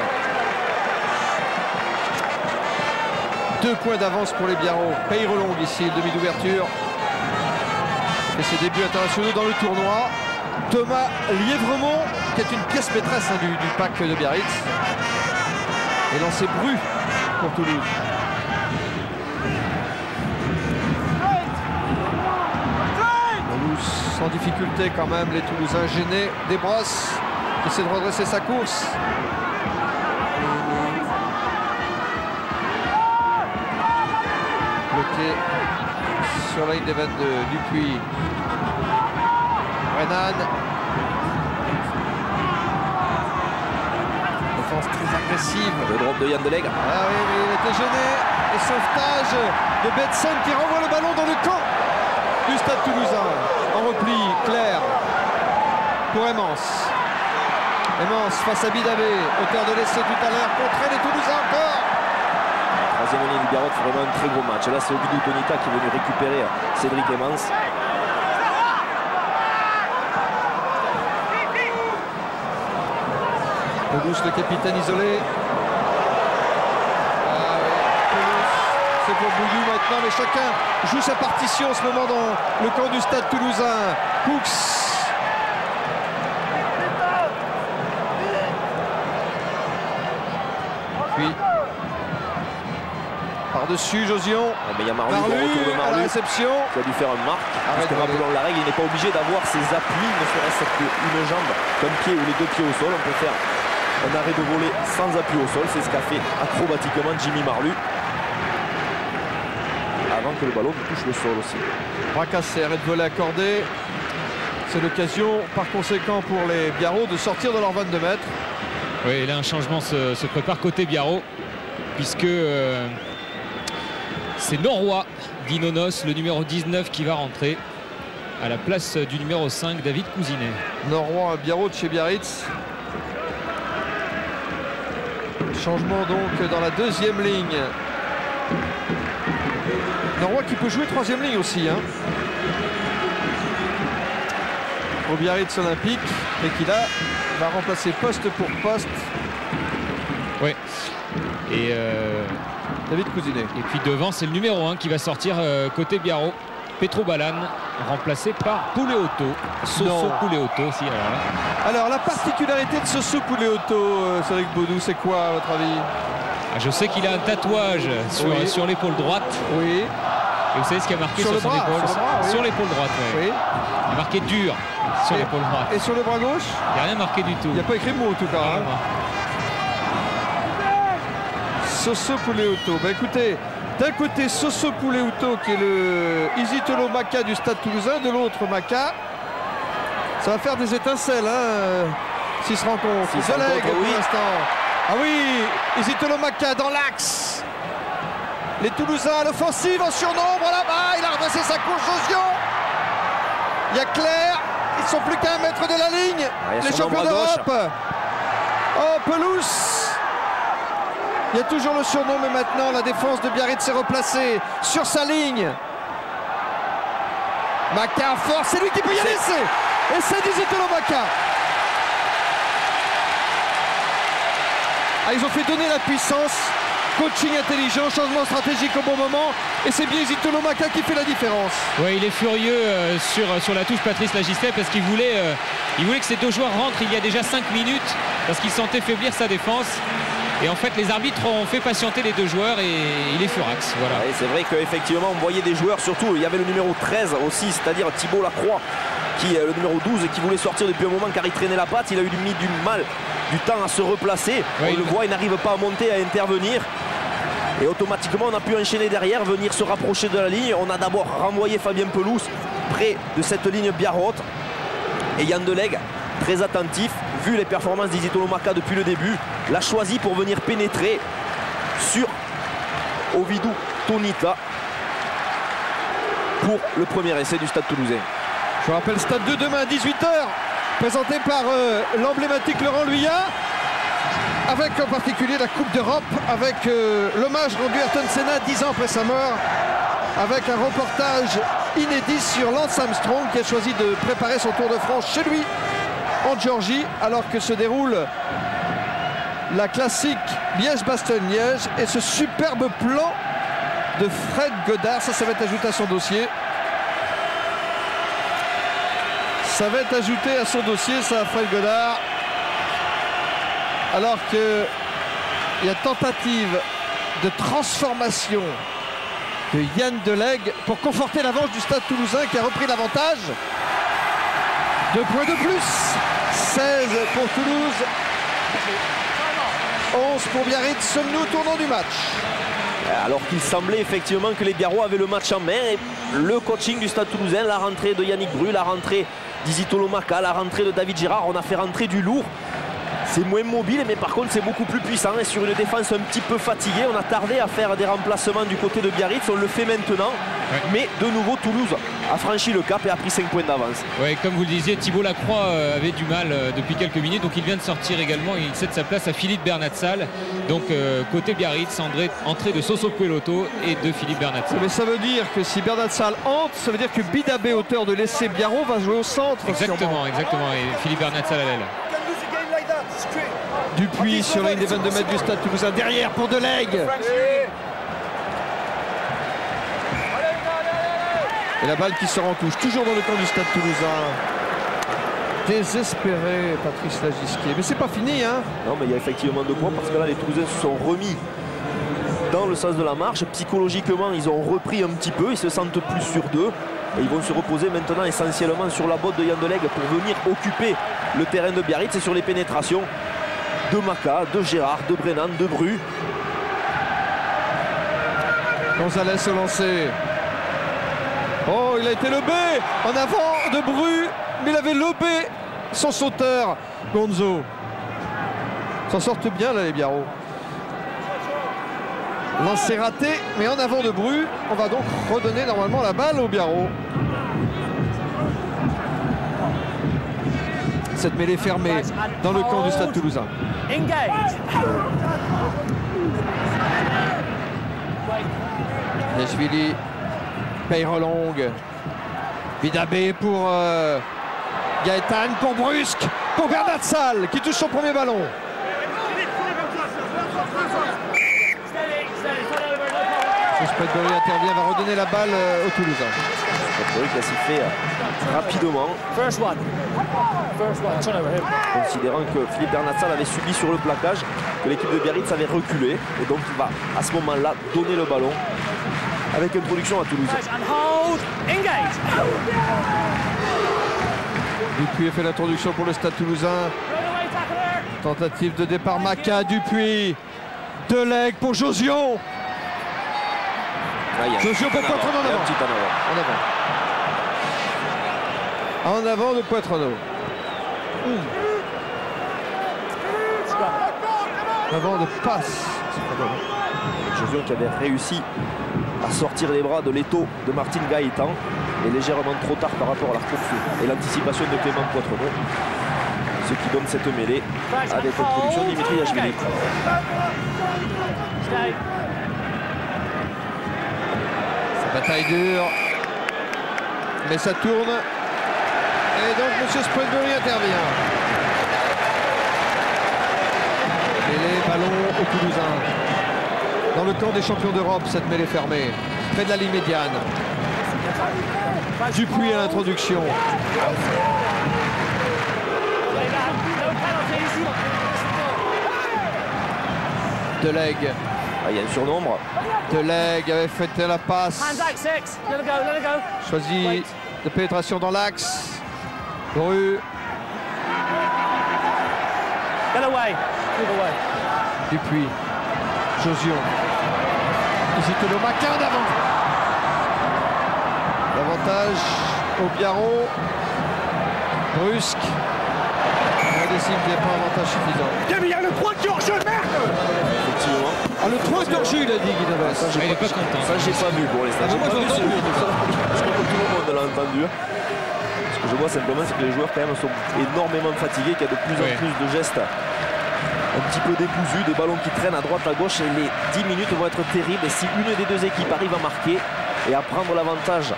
2 points d'avance pour les Biarros. Peyrelong ici, le demi d'ouverture. Et ses débuts internationaux dans le tournoi. Thomas Lièvremont, qui est une pièce maîtresse du pack de Biarritz. Et lancé Bru pour Toulouse. Toulouse sans difficulté quand même, les Toulousains gênés. Desbrosses qui essaie de redresser sa course. Bloqué sur la ligne des 22. Dupuis. Renan. Défense très agressive. Le drop de Yann Delegue. Ah oui, mais il était gêné. Et sauvetage de Betsen qui renvoie le ballon dans le camp du Stade Toulousain. En repli, clair pour Emmance. Emmance face à Bidabé, auteur de l'essai tout à l'heure, contre les Toulousains encore. Troisième ligne du Biarrot, vraiment un très gros match. Là, c'est Ovidou Tonita qui est venu récupérer Cédric Emmance. Pelouse, le capitaine isolé. Ah oui, Pelouse, c'est pour Bouillou maintenant, mais chacun joue sa partition en ce moment dans le camp du Stade Toulousain. Cooks. Puis par-dessus Josion. Mais il y a Marlu, Marlu retour de à la Marlu réception. qui a dû faire une marque. Parce que Arrête, rappelons la règle, il n'est pas obligé d'avoir ses appuis, ne serait-ce qu'une jambe, qu'un pied ou les 2 pieds au sol. On peut faire un arrêt de volée sans appui au sol. C'est ce qu'a fait acrobatiquement Jimmy Marlu. Avant que le ballon touche le sol aussi. Bras cassé, arrêt de volet accordé. C'est l'occasion par conséquent pour les Biarros de sortir de leurs 22 mètres. Oui, là un changement se prépare côté Biarros, puisque c'est Norroy d'Inonos, le numéro 19, qui va rentrer à la place du numéro 5, David Cousinet. Norroy, Biarros de chez Biarritz. Changement donc dans la deuxième ligne. Norroy qui peut jouer troisième ligne aussi. Au Biarritz Olympique, et qui là va remplacer poste pour poste. Oui. Et David Cousinet. Et puis devant, c'est le numéro 1 qui va sortir côté Biarros. Petro Balan, remplacé par Pouleauto. Soso Pouleauto aussi. Alors la particularité de Soso Pouleauto, Cédric Baudou, c'est quoi à votre avis? Je sais qu'il a un tatouage sur l'épaule droite. Oui. Et vous savez ce qu'il a marqué sur son bras, épaule? Sur l'épaule droite, oui. Il a marqué dur sur l'épaule droite. Et sur le bras gauche? Il n'y a rien marqué du tout. Il n'y a pas écrit mot en tout cas. Soso Pouleauto. Bah écoutez, d'un côté Soso Pouleauto qui est le Isitolo Maka du Stade Toulousain, de l'autre Maka. Ça va faire des étincelles s'ils se rencontrent. S'ils se rencontrent, pour oui. l'instant. Ah oui, Isitolo Maka dans l'axe. Les Toulousains à l'offensive en surnombre là-bas. Il a redressé sa course, Josion. Il y a Claire. Ils sont plus qu'à 1 mètre de la ligne. Les champions d'Europe. Oh, Pelouse. Il y a toujours le surnom, mais maintenant la défense de Biarritz s'est replacée sur sa ligne. Maka fort, c'est lui qui peut y aller. Et c'est d'Isitolo Maka. Ah, ils ont fait donner la puissance. Coaching intelligent, changement stratégique au bon moment. Et c'est bien Isitolo Maka qui fait la différence. Oui, il est furieux sur la touche Patrice Lagistet parce qu'il voulait que ces deux joueurs rentrent il y a déjà 5 minutes parce qu'il sentait faiblir sa défense. Et en fait, les arbitres ont fait patienter les deux joueurs et il est furax. Voilà. Ouais, c'est vrai qu'effectivement, on voyait des joueurs, surtout, il y avait le numéro 13 aussi, c'est-à-dire Thibaut Lacroix, qui est le numéro 12, qui voulait sortir depuis un moment car il traînait la patte. Il a mis du temps à se replacer. Oui, on le voit, il n'arrive pas à monter, à intervenir. Et automatiquement, on a pu enchaîner derrière, venir se rapprocher de la ligne. On a d'abord renvoyé Fabien Pelouse près de cette ligne Biarrot. Et Yann Delegue, très attentif, vu les performances d'Isitolo Maka depuis le début, l'a choisi pour venir pénétrer sur Ovidou Tonita pour le premier essai du Stade Toulousain. Je vous rappelle, Stade 2 demain à 18h, présenté par l'emblématique Laurent Luyat, avec en particulier la Coupe d'Europe, avec l'hommage rendu à Ayrton Senna 10 ans après sa mort, avec un reportage inédit sur Lance Armstrong qui a choisi de préparer son Tour de France chez lui en Géorgie, alors que se déroule la classique Liège-Bastogne-Liège. Et ce superbe plan de Fred Godard, ça va être ajouté à son dossier. Ça va être ajouté à son dossier, ça, Fred Godard. Alors que il y a tentative de transformation de Yann Delegue pour conforter l'avance du Stade Toulousain qui a repris l'avantage. 2 points de plus. 16 pour Toulouse. 11 pour Biarritz. Sommes-nous au tournant du match? Alors qu'il semblait effectivement que les Biarrois avaient le match en main. Et le coaching du Stade Toulousain, la rentrée de Yannick Bru, la rentrée d'Izzy Tolomaka, la rentrée de David Girard, on a fait rentrer du lourd. C'est moins mobile, mais par contre c'est beaucoup plus puissant. Et sur une défense un petit peu fatiguée, on a tardé à faire des remplacements du côté de Biarritz. On le fait maintenant. Ouais. Mais de nouveau, Toulouse a franchi le cap et a pris 5 points d'avance. Ouais, comme vous le disiez, Thibaut Lacroix avait du mal depuis quelques minutes. Donc il vient de sortir également. Il cède sa place à Philippe Bernatsal. Donc côté Biarritz, entrée de Soso Pelotto et de Philippe Bernatsal. Mais ça veut dire que si Bernatsal entre, ça veut dire que Bidabé, auteur de l'essai Biarro, va jouer au centre. Exactement, exactement. Et Philippe Bernatsal à l'aile. Dupuis sur la ligne des 22 mètres du Stade Toulousain, derrière pour Delegue. Et la balle qui sort en touche, toujours dans le camp du Stade Toulousain. Désespéré, Patrice Lagisquier. Mais c'est pas fini, hein. Non, mais il y a effectivement de quoi, parce que là, les Toulousains se sont remis dans le sens de la marche. Psychologiquement, ils ont repris un petit peu, ils se sentent plus sur d'eux. Et ils vont se reposer maintenant essentiellement sur la botte de Yann Delegue pour venir occuper le terrain de Biarritz et sur les pénétrations de Maka, de Gérard, de Brennan, de Bru. Gonzalez se lancer. Oh, il a été lobé en avant de Bru, mais il avait lobé son sauteur, Gonzo. S'en sortent bien là les Biarros. Lancé raté, mais en avant de Bru. On va donc redonner normalement la balle aux Biarros. Cette mêlée fermée dans le camp du Stade Toulousain. Neshvili, Peyrelong, Bidabé pour Gaëtan, pour Brusque, pour Bernatsal qui touche son premier ballon. Spreadbury intervient, va redonner la balle aux Toulousains. Spreadbury qui a sifflé rapidement. Considérant que Philippe Bernatsal avait subi sur le plaquage, que l'équipe de Biarritz avait reculé. Et donc il va à ce moment-là donner le ballon avec une production à Toulouse. Dupuis fait l'introduction pour le Stade Toulousain. Tentative de départ, Maka, Dupuis. Delegue pour Josion. Josion pour Poitrenaud en avant. En avant de Poitrenaud. En avant de passe. Josion qui avait réussi à sortir les bras de l'étau de Martin Gaëtan, et légèrement trop tard par rapport à la course et l'anticipation de Clément Poitrenaud. Ce qui donne cette mêlée avec une production de Dimitri Yachvili. Bataille dure, mais ça tourne. Et donc M. Spreadbury intervient. Mêlée, ballon au Toulousain. Dans le camp des champions d'Europe, cette mêlée fermée. Près de la ligne médiane. Dupuis à l'introduction. Delegue. Ah, il y a un surnombre. Delegue avait fait la passe. Choisi de pénétration dans l'axe. Bru. Dupuis. Josion. Izzy Tolomaka d'avant. L'avantage au Biarro. Brusque. On décide qu'il n'y a pas un avantage suffisant. Il y a le 3 qui est hors jeu, merde. Effectivement. Ah, le 3 est hors jeu, il a dit Guidaves. Ça, j'ai pas vu pour l'instant. Moi, j'ai entendu. Je crois que tout le monde l'a entendu. Ce que je vois simplement, c'est que les joueurs quand même sont énormément fatigués, qu'il y a de plus en plus de gestes un petit peu décousus, des ballons qui traînent à droite, à gauche, et les 10 minutes vont être terribles. Et si une des deux équipes arrive à marquer et à prendre l'avantage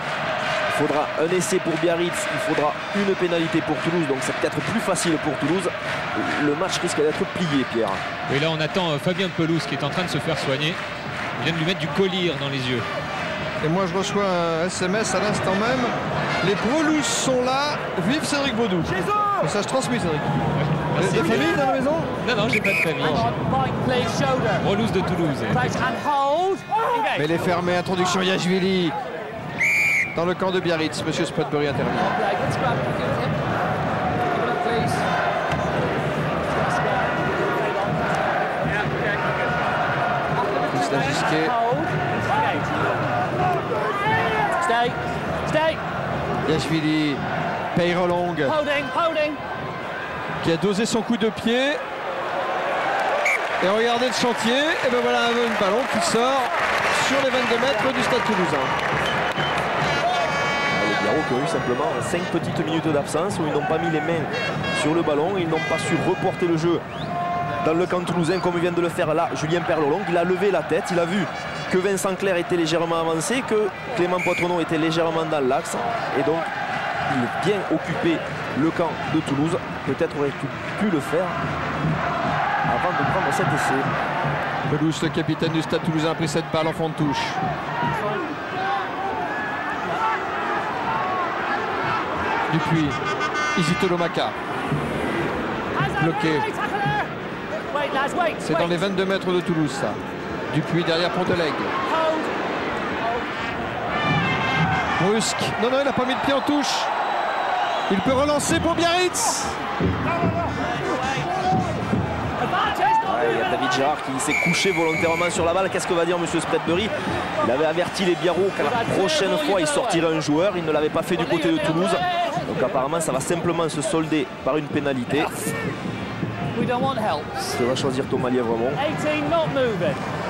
Il faudra un essai pour Biarritz, il faudra une pénalité pour Toulouse, donc c'est peut-être plus facile pour Toulouse. Le match risque d'être plié, Pierre. Et là on attend Fabien Pelouse qui est en train de se faire soigner. Il vient de lui mettre du collyre dans les yeux. Et moi je reçois un SMS à l'instant même. Les Brelouz sont là, vive Cédric Baudou. Message transmis, Cédric. Merci. Des familles dans la maison? Non, j'ai pas de famille. Brelouz de Toulouse. Mais il est fermé, introduction Yachvili. Dans le camp de Biarritz, monsieur Spotbury intervient. Christian Gisquet. Yachvili, Peyrelong, qui a dosé son coup de pied. Et regardez le chantier, et ben voilà un ballon qui sort sur les 22 mètres du Stade Toulousain. Les Biarros qui ont eu simplement 5 petites minutes d'absence où ils n'ont pas mis les mains sur le ballon, ils n'ont pas su reporter le jeu dans le camp toulousain comme vient de le faire là Julien Peyrelong. Il a levé la tête, il a vu que Vincent Clerc était légèrement avancé, que Clément Poitrenaud était légèrement dans l'axe, et donc il a bien occupé le camp de Toulouse. Peut-être aurait-il pu le faire avant de prendre cet essai. Pelouse, le capitaine du Stade Toulousain, a pris cette balle en fond de touche. Dupuis, Isitolomaka, bloqué. C'est dans les 22 mètres de Toulouse, ça. Dupuis derrière Pontelègue. Brusque. Non, il n'a pas mis de pied en touche. Il peut relancer pour Biarritz. Il y a David Gérard qui s'est couché volontairement sur la balle. Qu'est-ce que va dire monsieur Spretbury? Il avait averti les Biarros qu'à la prochaine fois il sortirait un joueur. Il ne l'avait pas fait du côté de Toulouse. Donc apparemment ça va simplement se solder par une pénalité. Ça va choisir Thomas Lièvremont.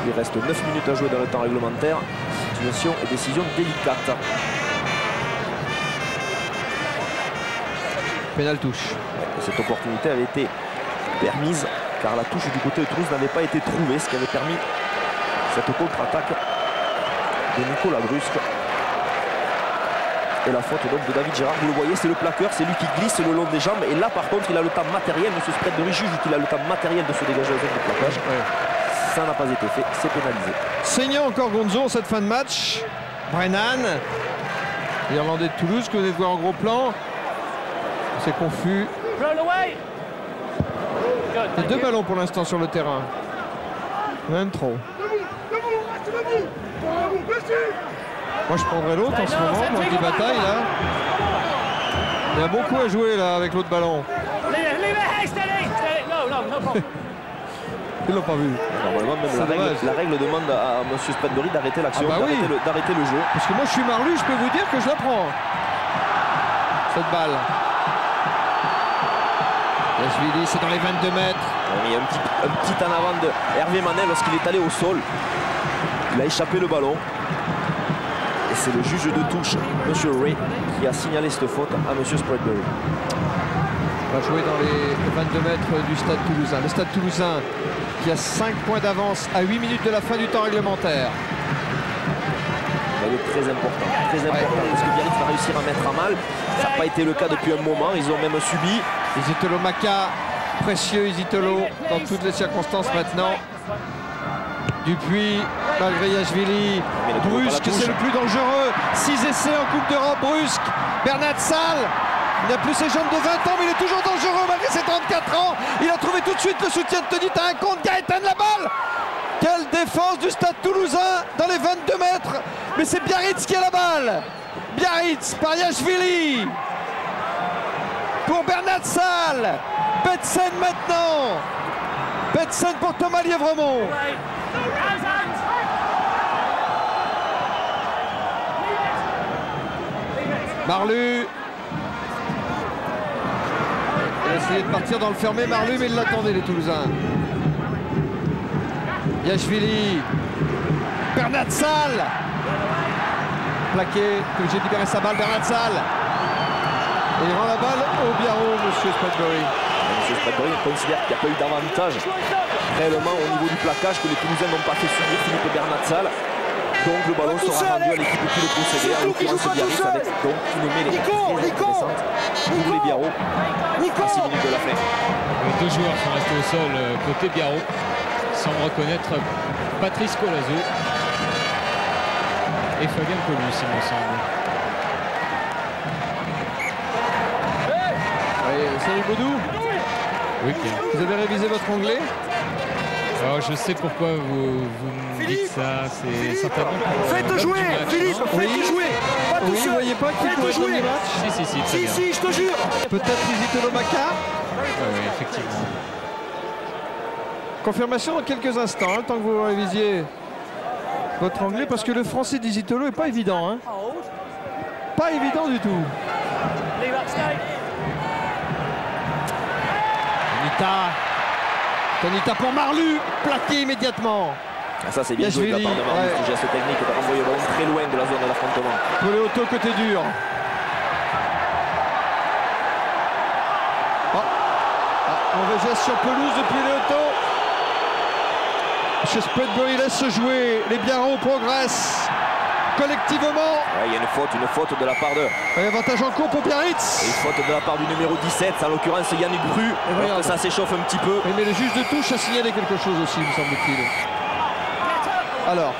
Il reste 9 minutes à jouer dans le temps réglementaire. Situation et décision délicate. Pénal touche. Cette opportunité avait été permise car la touche du côté de Toulouse n'avait pas été trouvée, ce qui avait permis cette contre-attaque de Nicolas Brusque. Et la faute donc de David Gérard, vous le voyez, c'est le plaqueur, c'est lui qui glisse le long des jambes. Et là par contre il a le temps matériel, monsieur Spretbury juge qu'il a le temps matériel de se dégager au zone de plaquage. Ça n'a pas été fait, c'est pénalisé. Saignant encore Gonzo en cette fin de match. Brennan, l'Irlandais de Toulouse, que vous allez voir en gros plan. C'est confus. Il y a 2 ballons pour l'instant sur le terrain. Même trop. Moi je prendrais l'autre en ce moment, dans une bataille là. Il y a beaucoup à jouer là avec l'autre ballon. Ils l'ont pas vu. Normalement même la règle demande à M. Spretbury d'arrêter l'action, d'arrêter le jeu. Parce que moi je suis Marlu, je peux vous dire que je la prends. Cette balle. Yachvili, c'est dans les 22 mètres. Il y a un petit en avant de Hervé Manel lorsqu'il est allé au sol. Il a échappé le ballon. Et c'est le juge de touche, M. Ray, qui a signalé cette faute à M. Spretbury. On va jouer dans les 22 mètres du Stade Toulousain. Le Stade Toulousain qui a 5 points d'avance à 8 minutes de la fin du temps réglementaire. Elle est très important parce que Biarritz va réussir à mettre à mal. Ça n'a pas été le cas depuis un moment, ils ont même subi. Isitolomaka, précieux Isitolo dans toutes les circonstances maintenant. Dupuis, malgré Yachvili. Brusque, c'est le plus dangereux. 6 essais en Coupe d'Europe, Brusque. Bernat Salle, il n'a plus ses jambes de 20 ans, mais il est toujours dangereux malgré ses 34 ans. Il a trouvé tout de suite le soutien de Tony Tarancon. Gaëtan la balle. Quelle défense du Stade Toulousain dans les 22 mètres. Mais c'est Biarritz qui a la balle. Biarritz par Yachvili. Pour Bernat Salle. Betsen maintenant. Betsen pour Thomas Lièvremont. Marlu. Il a essayé de partir dans le fermé, Marlu, mais il l'attendait, les Toulousains. Yachvili. Bernat Salle. Plaqué, obligé de libérer sa balle, Bernat Salle. Et il rend la balle au Biarros, monsieur Spretbury. M. Spretbury considère qu'il n'y a pas eu d'avantage réellement au niveau du plaquage, que les Toulousains n'ont pas fait subir Philippe Bernat Salle. Donc le ballon sera rendu à l'équipe qui le possédait, en l'occurrence Biarritz, avec donc une mêlée très intéressante pour les Biarros à 6 minutes de la fin. Les deux joueurs sont restés au sol côté Biarros, sans reconnaître Patrice Colazo et Fabien Pelous, il me semble. Salut Baudou. Oui, vous avez révisé votre anglais? Alors, je sais pourquoi vous me dites ça, c'est certainement pour Faites jouer, Philippe, faites jouer. Pas tout Oui, vous seul. voyez pas qui pourrait jouer le match? Si, très bien. Si, je te jure. Peut-être Isitolo Maka. Oui, effectivement. Confirmation dans quelques instants, le temps que vous révisiez votre anglais, parce que le français d'Isitolo n'est pas évident. Hein. Pas évident du tout. Tanita pour Marlu, plaqué immédiatement. Ah, ça c'est bien joué de la part de Marlu, ce geste technique de renvoyer le ballon très loin de la zone de l'affrontement. Poléoto côté dur. Mauvais geste sur pelouse de Poléoto. Chez Spreadbury laisse se jouer. Les Biarros progressent collectivement. Il y a une faute de la part de... Avantage en cours pour Biarritz. Et une faute de la part du numéro 17, en l'occurrence Yannick Bru. Alors que ça s'échauffe un petit peu. Oui, mais le juge de touche a signalé quelque chose aussi, me semble-t-il. Alors,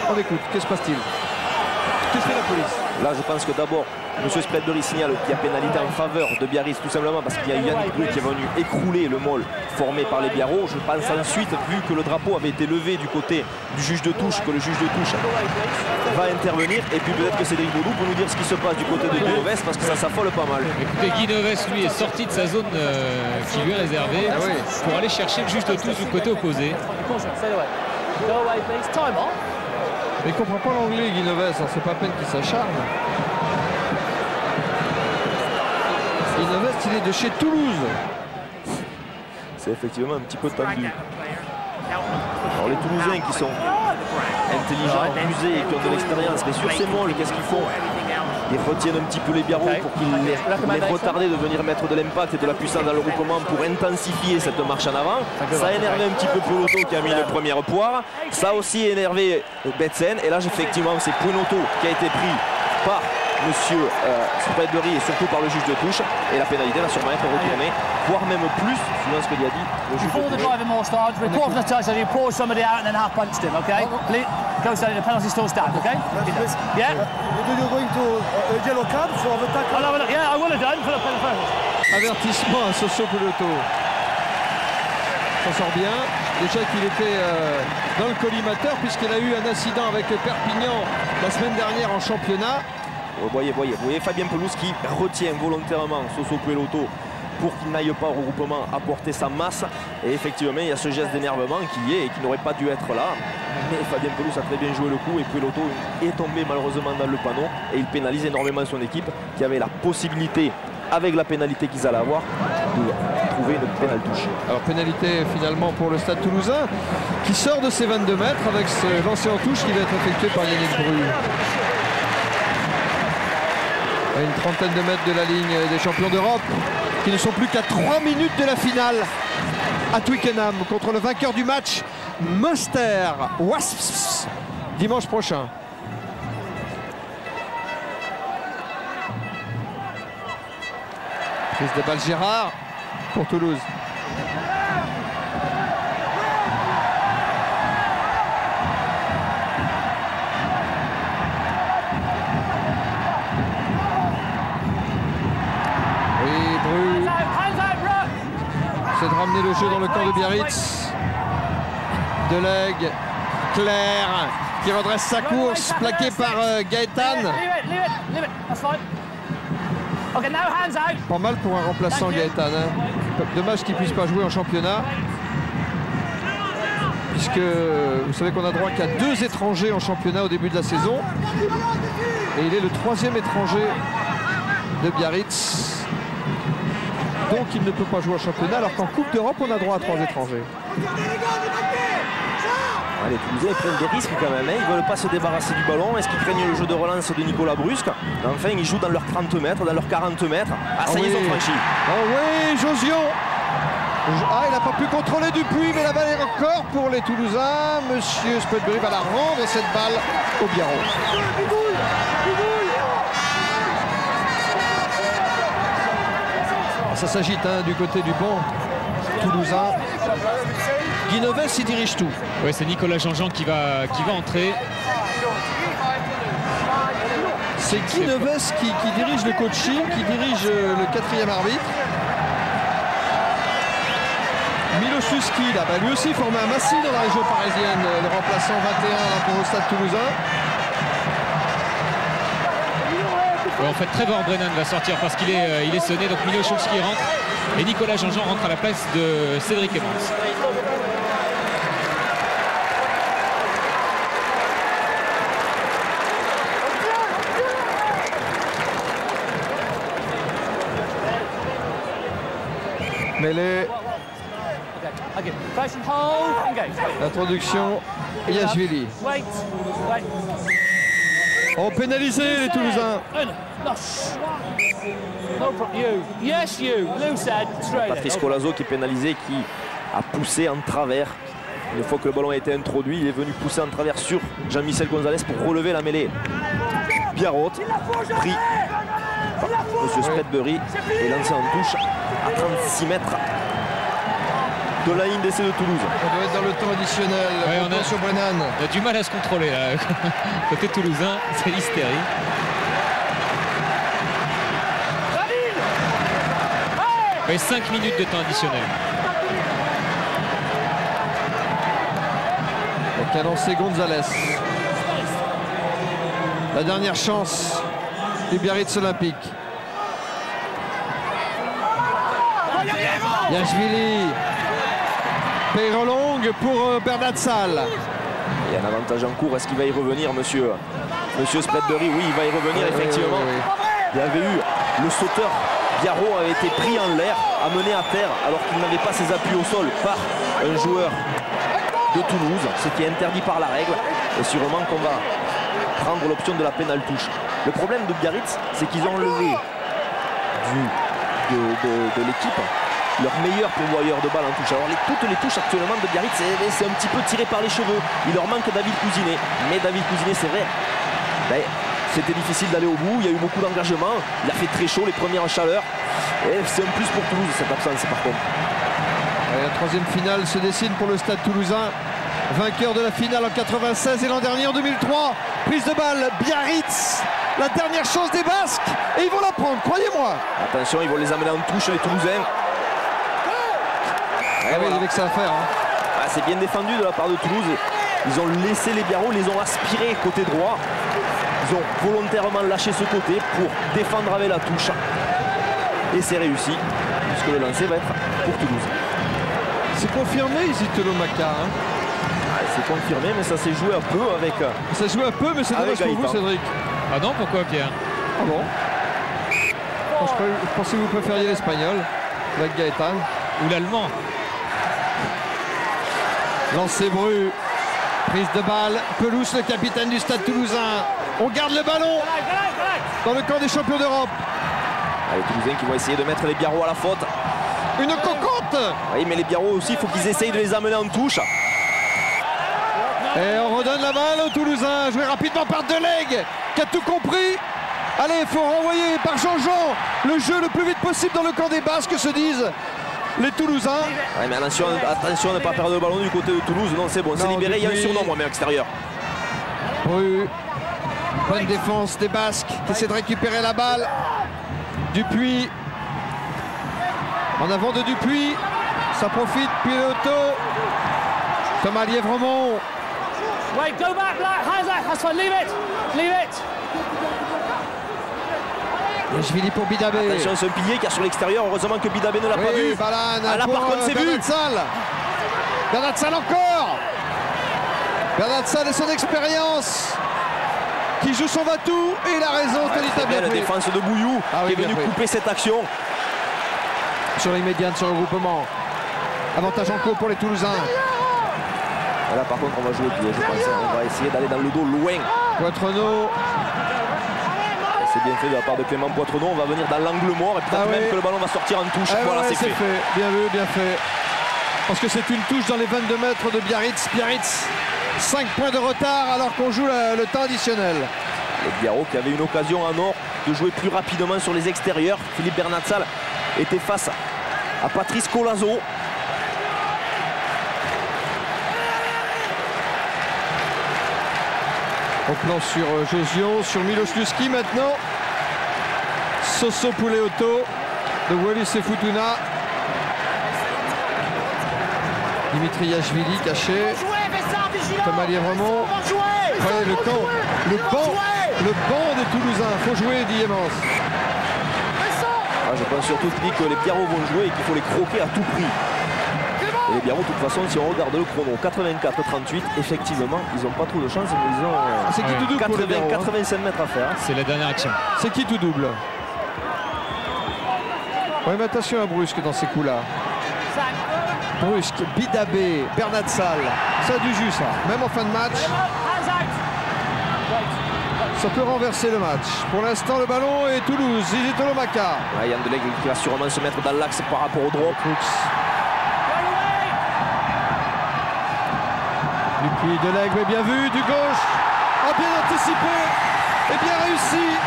on écoute. Que se passe-t-il? Que fait la police? Là, je pense que d'abord, M. Spreadbury signale qu'il y a pénalité en faveur de Biarritz, tout simplement parce qu'il y a Yannick Bru qui est venu écrouler le môle formé par les Biarros. Je pense ensuite, vu que le drapeau avait été levé du côté du juge de touche, que le juge de touche va intervenir. Et puis peut-être que Cédric Baudou peut nous dire ce qui se passe du côté de Guy Novès, parce que ça s'affole pas mal. Écoutez, Guy Novès, lui, est sorti de sa zone qui lui est réservée pour aller chercher le juge de touche du côté opposé. Mais il ne comprend pas l'anglais, Guy Novès, hein, c'est pas à peine qu'il s'acharne. Guy Novès, il est de chez Toulouse. C'est effectivement un petit peu tendu. Alors les Toulousains qui sont intelligents, rusés et qui ont de l'expérience, mais sur ces molles, qu'est-ce qu'ils font? Ils retiennent un petit peu les Biarros pour qu'ils les retardent de venir mettre de l'impact et de la puissance dans le regroupement pour intensifier cette marche en avant. Ça a énervé un petit peu Poulato qui a mis une première poire. Ça a aussi énervé Betsen. Et là, effectivement, c'est Poulato qui a été pris par Monsieur Spreadbury et surtout par le juge de touche. Et la pénalité va sûrement être retournée, voire même plus, suivant ce que lui a dit le juge de touche. Goes down, the penalty still stands, okay? Yeah? You're going to yellow card for the tackle. I'll have a look. Yeah, I will have done for the penalty. Avertissement à Soso Poulato. S'en sort bien. Déjà qu'il était dans le collimateur puisqu'il a eu un incident avec Perpignan la semaine dernière en championnat. Vous voyez Fabien Pelous qui retient volontairement Soso Poulato pour qu'il n'aille pas au regroupement apporter sa masse. Et effectivement, il y a ce geste d'énervement qui est et qui n'aurait pas dû être là. Mais Fabien Pelous a très bien joué le coup et Poulato est tombé malheureusement dans le panneau. Et il pénalise énormément son équipe qui avait la possibilité, avec la pénalité qu'ils allaient avoir, de trouver une pénale touche. Alors pénalité finalement pour le Stade Toulousain qui sort de ses 22 mètres avec ce lancer en touche qui va être effectué par Yannick Bru. À une trentaine de mètres de la ligne des champions d'Europe, qui ne sont plus qu'à 3 minutes de la finale à Twickenham contre le vainqueur du match, Munster Wasps, dimanche prochain. Prise de balle Gérard pour Toulouse. C'est de ramener le jeu dans le camp de Biarritz. Delegue, Claire qui redresse sa course, plaqué par Gaëtan. Pas mal pour un remplaçant Gaëtan. Hein. Dommage qu'il ne puisse pas jouer en championnat. Puisque vous savez qu'on a droit qu'à 2 étrangers en championnat au début de la saison. Et il est le 3e étranger de Biarritz. Donc il ne peut pas jouer en championnat, alors qu'en Coupe d'Europe, on a droit à 3 étrangers. Les Toulousains prennent des risques quand même, hein. Ils ne veulent pas se débarrasser du ballon. Est-ce qu'ils craignent le jeu de relance de Nicolas Brusque? Enfin, ils jouent dans leurs 30 mètres, dans leurs 40 mètres. Ah, ça y est, ils ont franchi. Oh oui, Josion Ah, il n'a pas pu contrôler Dupuis, mais la balle est encore pour les Toulousains. Monsieur Spreadbury va la rendre, cette balle, au Biarro. Ça s'agite du côté du banc toulousain. Guinoves, il dirige tout. Oui, c'est Nicolas Jean-Jean qui va entrer. C'est Guinoves qui dirige le coaching, qui dirige le 4e arbitre. Miloszewski, là, lui aussi formé à Massy dans la région parisienne, le remplaçant 21 là, pour le Stade Toulousain. Ouais, en fait, Trevor Brennan va sortir parce qu'il est sonné, donc Miloszewski rentre et Nicolas Jean-Jean rentre à la place de Cédric Emmons. Mêlée. L'introduction, Yashvili. Oh, pénalisé les Toulousains. Patrice Colazo qui est pénalisé, qui a poussé en travers. Une fois que le ballon a été introduit, il est venu pousser en travers sur Jean-Michel Gonzalez pour relever la mêlée. Biarrot, pris par Monsieur Spreadbury et lancé en touche à 36 mètres de la ligne d'essai de Toulouse. On doit être dans le temps additionnel. Ouais, on sur Brennan. a du mal à se contrôler là. Côté toulousain, c'est l'hystérie. Et 5 minutes de temps additionnel. Donc a lancé Gonzalez. La dernière chance du Biarritz Olympique. Yashvili. Payre longue pour Bernard Salle. Il y a un avantage en cours. Est-ce qu'il va y revenir, monsieur Spreadbury? Oui, il va y revenir, effectivement. Il y avait eu le sauteur. Biarro avait été pris en l'air, amené à terre, alors qu'il n'avait pas ses appuis au sol par un joueur de Toulouse, ce qui est interdit par la règle. Et sûrement qu'on va prendre l'option de la pénale touche. Le problème de Biarritz, c'est qu'ils ont enlevé de l'équipe leur meilleur pourvoyeur de balles en touche. Alors toutes les touches actuellement de Biarritz, c'est un petit peu tiré par les cheveux. Il leur manque David Cousinet. Mais David Cousinet, c'est vrai, c'était difficile d'aller au bout. Il y a eu beaucoup d'engagement. Il a fait très chaud les premiers en chaleur. Et c'est un plus pour Toulouse, cette absence par contre. Et la troisième finale se dessine pour le Stade Toulousain. Vainqueur de la finale en 96 et l'an dernier en 2003. Prise de balle, Biarritz. La dernière chance des Basques. Et ils vont la prendre, croyez-moi. Attention, ils vont les amener en touche, les Toulousains. Ah oui, il avait que ça à faire. C'est bien défendu de la part de Toulouse. Ils ont laissé les Biarros, les ont aspirés côté droit. Ils ont volontairement lâché ce côté pour défendre avec la touche. Et c'est réussi, puisque le lancer va être pour Toulouse. C'est confirmé ici, Telomaka. C'est confirmé, mais ça s'est joué un peu avec... Ça s'est joué un peu, mais c'est dommage pour vous, Cédric. Ah non, pourquoi, Pierre? Ah bon? Je pensais que vous préfériez l'espagnol, avec Gaëtan. Ou l'allemand. Lancé Bru, prise de balle, Pelouse, le capitaine du Stade Toulousain. On garde le ballon dans le camp des champions d'Europe. Les Toulousains qui vont essayer de mettre les Biarros à la faute. Une cocotte. Oui, mais les Biarros aussi, il faut qu'ils essayent de les amener en touche. Et on redonne la balle aux Toulousains, joué rapidement par Delegue, qui a tout compris. Allez, il faut renvoyer par Jean-Jean le jeu le plus vite possible dans le camp des Basques, se disent les Toulousains. Ouais, mais attention à ne pas perdre le ballon du côté de Toulouse. Non, c'est bon, c'est libéré. Il y a un surnom, moi, mais à l'extérieur. Bru. Bonne défense des Basques qui essaie de récupérer la balle. Dupuis. En avant de Dupuis. Ça profite. Piloto. Thomas Lièvremont. Wait, go back, hands up, that's fine, leave it, leave it. Et je finis pour Bidabé. Attention, c'est un pilier qui est sur l'extérieur. Heureusement que Bidabé ne l'a pas vu. Balane là, par contre, c'est vu. Bernard Salle encore. Bernard Salle et son expérience. Qui joue son va-tout. Et il a raison. La défense de Bouillou qui est venu couper cette action. Sur l'immédiate, sur le regroupement. Avantage en cours pour les Toulousains. Et là, par contre, on va jouer pied, je pense. On va essayer d'aller dans le dos loin. Poitrenaud. C'est bien fait de la part de Clément Poitrenaud. On va venir dans l'angle mort et peut-être même que le ballon va sortir en touche. Voilà, c'est fait. Bien vu, bien fait. Parce que c'est une touche dans les 22 mètres de Biarritz. Biarritz, 5 points de retard alors qu'on joue le temps additionnel. Le Biarro qui avait une occasion en or de jouer plus rapidement sur les extérieurs. Philippe Bernatsal était face à Patrice Colazo. Au plan sur Josion, sur Miloš Luski maintenant. Soso Puleoto de Wallis et Futuna. Dimitri Yachvili caché. Thomas Lièvremont. Ouais, le banc des Toulousains. Faut jouer, dit Emmons. Je pense surtout que les Biarros vont jouer et qu'il faut les croquer à tout prix. Et les Biarros, de toute façon, si on regarde le chrono, 84-38, effectivement, ils n'ont pas trop de chance, mais ils ont c'est qui tout double 85 mètres à faire. C'est la dernière action. C'est qui tout double? Ouais, mais attention à Brusque dans ces coups-là. Brusque, Bidabé, Bernatsal, ça a du jus ça, même en fin de match. Ça peut renverser le match. Pour l'instant, le ballon est Toulouse, Isitolo Maka. Ouais, Yann Delègue qui va sûrement se mettre dans l'axe par rapport au drop. Dupuis, Delègue, mais bien vu, du gauche. Ah, bien anticipé et bien réussi.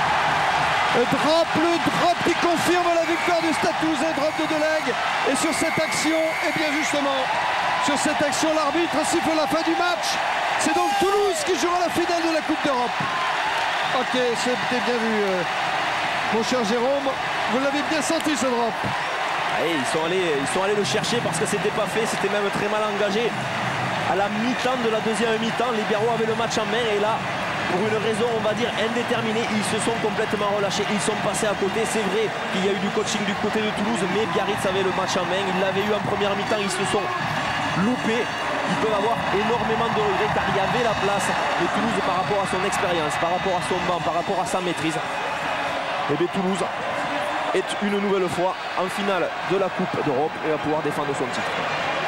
Le drop qui confirme la victoire du Stade Toulousain, drop de Delègue. Et sur cette action, et bien justement, sur cette action, l'arbitre siffle la fin du match. C'est donc Toulouse qui jouera la finale de la Coupe d'Europe. Ok, c'était bien vu, mon cher Jérôme. Vous l'avez bien senti ce drop. Allez, ils sont allés le chercher parce que c'était pas fait, c'était même très mal engagé. À la mi-temps de la deuxième mi-temps, les Biarros avaient le match en main et là, pour une raison, on va dire, indéterminée, ils se sont complètement relâchés. Ils sont passés à côté. C'est vrai qu'il y a eu du coaching du côté de Toulouse, mais Biarritz avait le match en main. Ils l'avaient eu en première mi-temps, ils se sont loupés. Ils peuvent avoir énormément de regrets car il y avait la place de Toulouse par rapport à son expérience, par rapport à son banc, par rapport à sa maîtrise. Et bien Toulouse est une nouvelle fois en finale de la Coupe d'Europe et va pouvoir défendre son titre.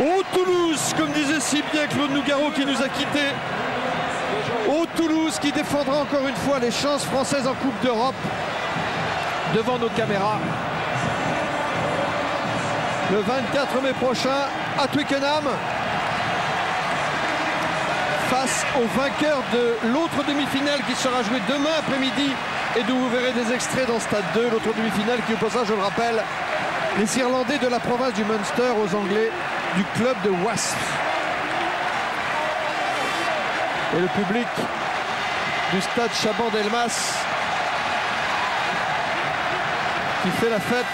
Oh Toulouse, comme disait si bien Claude Nougaro qui nous a quittés. Oh Toulouse qui défendra encore une fois les chances françaises en Coupe d'Europe devant nos caméras. Le 24 mai prochain à Twickenham. Face au vainqueur de l'autre demi-finale qui sera jouée demain après-midi et d'où vous verrez des extraits dans Stade 2, l'autre demi-finale qui opposera, je le rappelle, les Irlandais de la province du Munster aux Anglais du club de Wasps. Et le public du stade Chaban-Delmas qui fait la fête.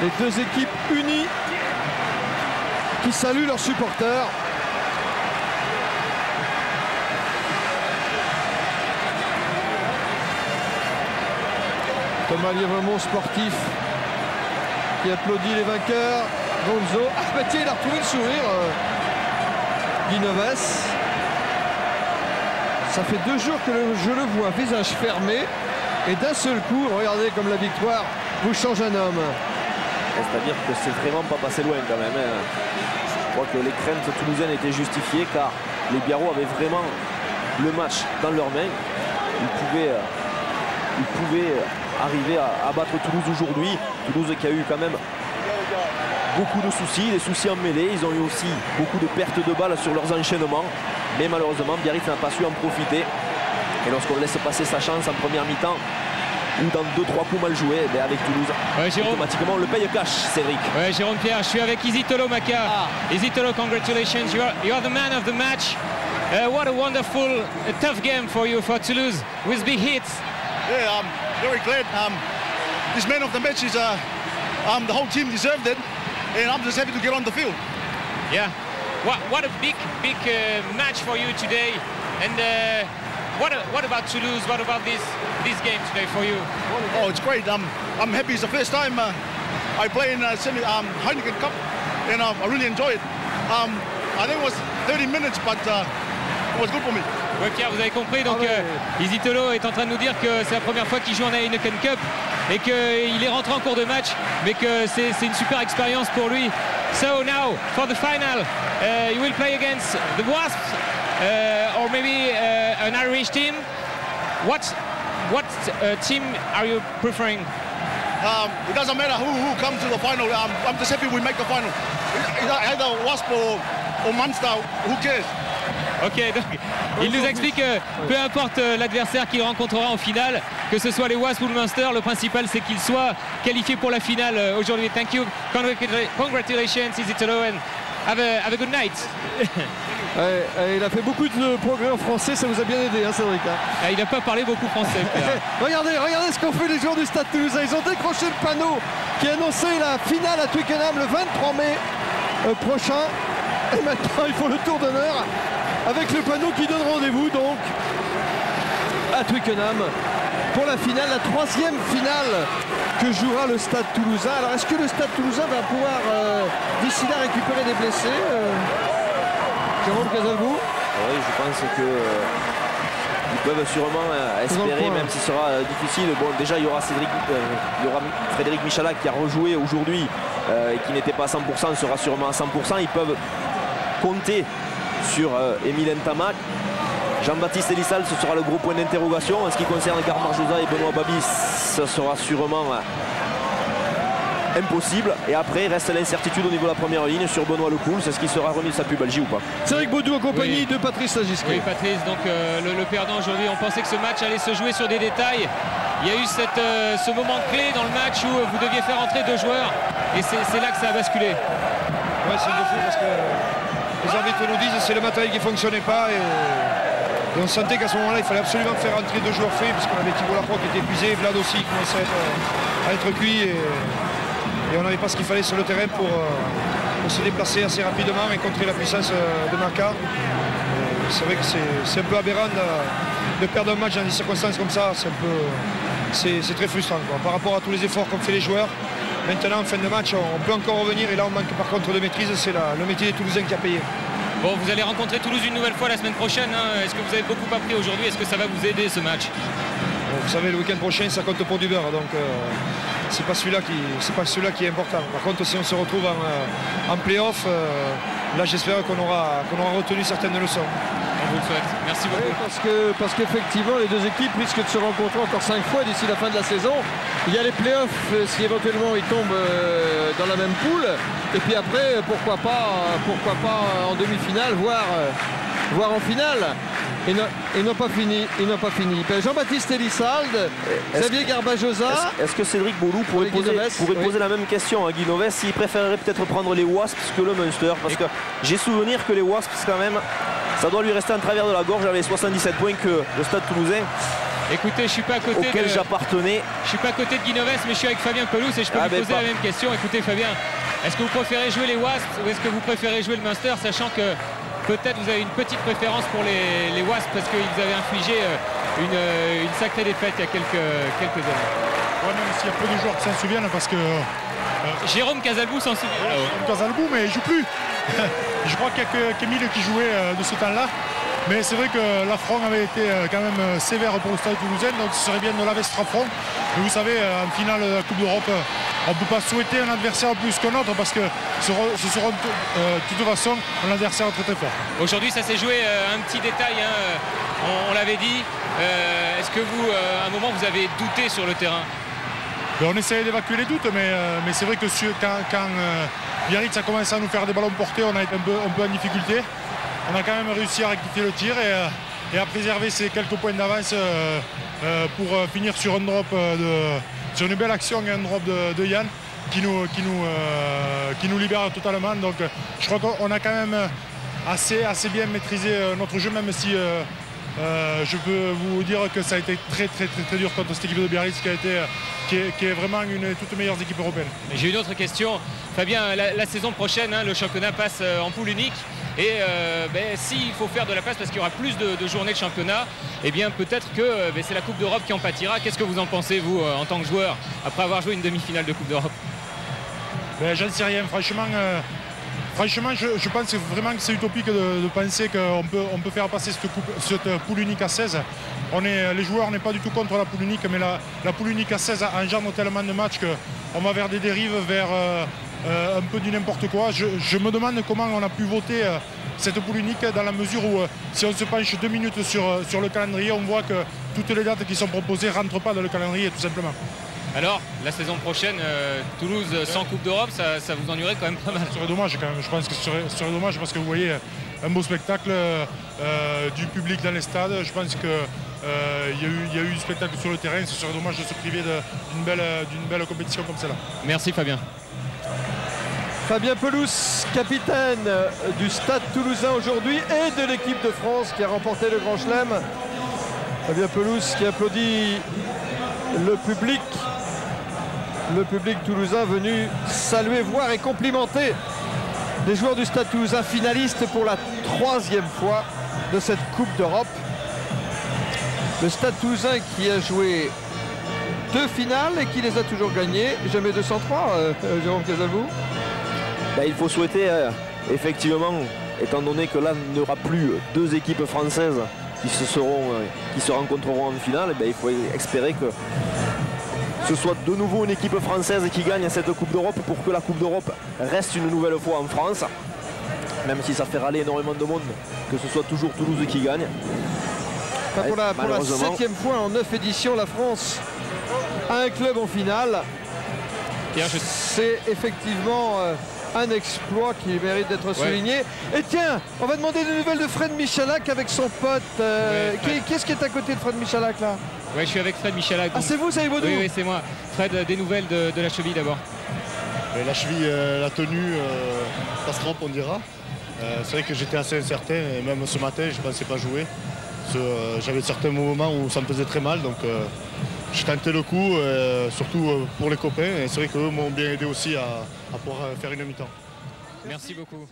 Les deux équipes unies qui saluent leurs supporters. Thomas Lièvremont, sportif, qui applaudit les vainqueurs. Gonzo. Ah bah tiens, il a retrouvé le sourire. Guy Noves. Ça fait 2 jours que je le vois, visage fermé. Et d'un seul coup, regardez comme la victoire vous change un homme. C'est-à-dire que c'est vraiment pas passé loin quand même. Je crois que les craintes toulousaines étaient justifiées car les Biarros avaient vraiment le match dans leurs mains. Ils pouvaient arriver à battre Toulouse aujourd'hui. Toulouse qui a eu quand même beaucoup de soucis, des soucis en mêlée. Ils ont eu aussi beaucoup de pertes de balles sur leurs enchaînements. Mais malheureusement, Biarritz n'a pas su en profiter. Et lorsqu'on laisse passer sa chance en première mi-temps, ou dans 2-3 coups mal joués, eh avec Toulouse, automatiquement on le paye cash, Cédric. Ouais, Jérôme Pierre, je suis avec Isitolo Maka. Isitolo, congratulations, you are the man of the match. What a wonderful, tough game for you, for Toulouse, with big hits. Yeah, I'm very glad. This man of the match is the whole team deserved it, and I'm just happy to get on the field. Yeah, what a big match for you today, and what about Toulouse? What about this game today for you? Oh, it's great. I'm happy. It's the first time I play in Heineken Cup, and I really enjoy it. I think it was 30 minutes, but it was good for me. Ouais, Pierre, vous avez compris, donc Isitolo est en train de nous dire que c'est la première fois qu'il joue en Heineken Cup et qu'il est rentré en cours de match, mais que c'est une super expérience pour lui. So now, for the final, you will play against the Wasps. or maybe an Irish team. What team are you preferring? It doesn't matter who comes to the final. I'm just happy we make the final. Either Wasp or Munster, who cares? Ok, donc il nous explique que peu importe l'adversaire qu'il rencontrera en finale, que ce soit les Wasps ou le Munster, le principal c'est qu'il soit qualifié pour la finale aujourd'hui. Thank you, congratulations Isitolo, and have a good night. Il a fait beaucoup de progrès en français, ça vous a bien aidé, hein, Cédric, hein. Il n'a pas parlé beaucoup français, Pierre. regardez ce qu'ont fait les joueurs du Stade Toulousain. Ils ont décroché le panneau qui annonçait la finale à Twickenham le 23 mai prochain. Et maintenant, ils font le tour d'honneur avec le panneau qui donne rendez-vous donc à Twickenham pour la finale, la 3e finale que jouera le Stade Toulousain. Alors, est-ce que le Stade Toulousain va pouvoir d'ici là récupérer des blessés, Jérôme Casalbou? Oui, je pense que ils peuvent sûrement espérer, même si ce sera difficile. Bon, déjà, il y aura Frédéric Michalak qui a rejoué aujourd'hui et qui n'était pas à 100%, sera sûrement à 100%. Ils peuvent compter sur Émile Ntamak. Jean-Baptiste Elissal, ce sera le gros point d'interrogation. En ce qui concerne Garmar Josa et Benoît Babis, ce sera sûrement impossible. Et après, il reste l'incertitude au niveau de la première ligne sur Benoît Lecoul. C'est ce qui sera remis de sa pubalgie ou pas. Cédric Baudou en compagnie de Patrice Lagisquet. Oui, Patrice, donc le perdant aujourd'hui, on pensait que ce match allait se jouer sur des détails. Il y a eu ce moment clé dans le match où vous deviez faire entrer 2 joueurs. Et c'est là que ça a basculé. Ouais, c'est de fou parce que les arbitres nous disent que c'est le matériel qui ne fonctionnait pas. Et on sentait qu'à ce moment-là, il fallait absolument faire entrer 2 joueurs faits, puisqu'on avait Thibault Lacroix qui était épuisé, Vlad aussi qui commençait à être cuit. Et on n'avait pas ce qu'il fallait sur le terrain pour se déplacer assez rapidement et contrer la puissance de Naka. C'est vrai que c'est un peu aberrant de perdre un match dans des circonstances comme ça. C'est très frustrant, quoi. Par rapport à tous les efforts qu'ont fait les joueurs. Maintenant, en fin de match, on peut encore revenir. Et là, on manque par contre de maîtrise. C'est le métier des Toulousains qui a payé. Bon, vous allez rencontrer Toulouse une nouvelle fois la semaine prochaine, hein. Est-ce que vous avez beaucoup appris aujourd'hui? Est-ce que ça va vous aider ce match? Bon, vous savez, le week-end prochain, ça compte pour du beurre. Donc, c'est pas celui-là qui est important. Par contre, si on se retrouve en play-off, là, j'espère qu'on aura retenu certaines leçons. On vous le souhaite. Merci beaucoup. Oui, parce qu'effectivement, les 2 équipes risquent de se rencontrer encore 5 fois d'ici la fin de la saison. Il y a les playoffs si éventuellement ils tombent dans la même poule. Et puis après, pourquoi pas en demi-finale, voire en finale. Ils n'ont pas fini. Jean-Baptiste Elissald, Xavier Garbajosa. Est-ce que Cédric Baudou pourrait poser la même question à Guy Novès s'il préférerait peut-être prendre les Wasps que le Munster? Parce que j'ai souvenir que les Wasps, quand même, ça doit lui rester en travers de la gorge avec les 77 points que le Stade Toulousain. Écoutez, je suis pas à côté auquel j'appartenais. Je suis pas à côté de Guy Novès, mais je suis avec Fabien Pelouse et je peux lui poser la même question. Écoutez, Fabien, est-ce que vous préférez jouer les Wasps ou est-ce que vous préférez jouer le Munster, sachant que peut-être vous avez une petite préférence pour les Wasps parce qu'ils avaient infligé une sacrée défaite il y a quelques années. Ouais, même s'il y a peu de joueurs qui s'en souviennent parce que Jérôme Casalbou s'en souvient. Jérôme Casalbou, mais il ne joue plus. Je crois qu'il n'y a qu'Emile qui jouait de ce temps-là. Mais c'est vrai que l'affront avait été quand même sévère pour le Stade Toulousain, donc ce serait bien de laver cet affront. Mais vous savez, en finale de la Coupe d'Europe, on ne peut pas souhaiter un adversaire plus qu'un autre parce que ce seront de toute façon un adversaire très très fort. Aujourd'hui, ça s'est joué un petit détail, hein, on l'avait dit. Est-ce que vous, à un moment, vous avez douté sur le terrain? On essayait d'évacuer les doutes, mais c'est vrai que quand Biarritz a commencé à nous faire des ballons portés, on a été un peu en difficulté. On a quand même réussi à rectifier le tir et à préserver ces quelques points d'avance pour finir sur un drop sur une belle action et un drop de Yann qui nous libère totalement. Donc je crois qu'on a quand même assez bien maîtrisé notre jeu, même si je peux vous dire que ça a été très dur contre cette équipe de Biarritz qui est vraiment une des toutes meilleures équipes européennes. J'ai une autre question. Fabien, la saison prochaine, hein, le championnat passe en poule unique. Et s'il faut faire de la place parce qu'il y aura plus de journées de championnat, eh bien peut-être que c'est la Coupe d'Europe qui en pâtira. Qu'est-ce que vous en pensez, vous, en tant que joueur, après avoir joué une demi-finale de Coupe d'Europe? J'en sais rien. Franchement, je pense vraiment que c'est utopique de penser qu'on peut faire passer cette poule unique à 16. Les joueurs n'est pas du tout contre la poule unique, mais la poule unique à 16 engendre tellement de matchs qu'on va vers des dérives, vers un peu du n'importe quoi. Je me demande comment on a pu voter cette poule unique dans la mesure où si on se penche 2 minutes sur le calendrier, on voit que toutes les dates qui sont proposées ne rentrent pas dans le calendrier tout simplement. Alors, la saison prochaine, Toulouse sans Coupe d'Europe, ça vous ennuierait quand même pas mal. Ce serait dommage quand même, je pense que ce serait dommage parce que vous voyez un beau spectacle du public dans les stades. Je pense qu'il y a eu du spectacle sur le terrain, ce serait dommage de se priver d'une belle compétition comme celle-là. Merci Fabien. Fabien Pelous, capitaine du Stade Toulousain aujourd'hui et de l'équipe de France qui a remporté le Grand Chelem. Fabien Pelous qui applaudit le public toulousain venu saluer, voir et complimenter les joueurs du Stade Toulousain finalistes pour la 3e fois de cette Coupe d'Europe. Le Stade Toulousain qui a joué 2 finales et qui les a toujours gagnées, jamais 203, Jérôme Casalbou. Il faut souhaiter, effectivement, étant donné que là, il n'y aura plus 2 équipes françaises qui se rencontreront en finale, il faut espérer que ce soit de nouveau une équipe française qui gagne cette Coupe d'Europe pour que la Coupe d'Europe reste une nouvelle fois en France. Même si ça fait râler énormément de monde, que ce soit toujours Toulouse qui gagne. Pour la 7e fois en 9 éditions, la France a un club en finale. C'est effectivement un exploit qui mérite d'être souligné. Et tiens, on va demander des nouvelles de Fred Michalak avec son pote. Qu'est-ce qui est à côté de Fred Michalak là? Oui, je suis avec Fred Michalak. Ah, c'est vous, c'est Baudou? Oui, c'est moi. Fred, des nouvelles de la cheville d'abord? La cheville, la tenue, ça se trompe, on dira. C'est vrai que j'étais assez incertain, et même ce matin, je ne pensais pas jouer. J'avais certains moments où ça me faisait très mal, donc j'ai tenté le coup, surtout pour les copains. Et c'est vrai qu'eux m'ont bien aidé aussi à pouvoir faire une mi-temps. Merci beaucoup.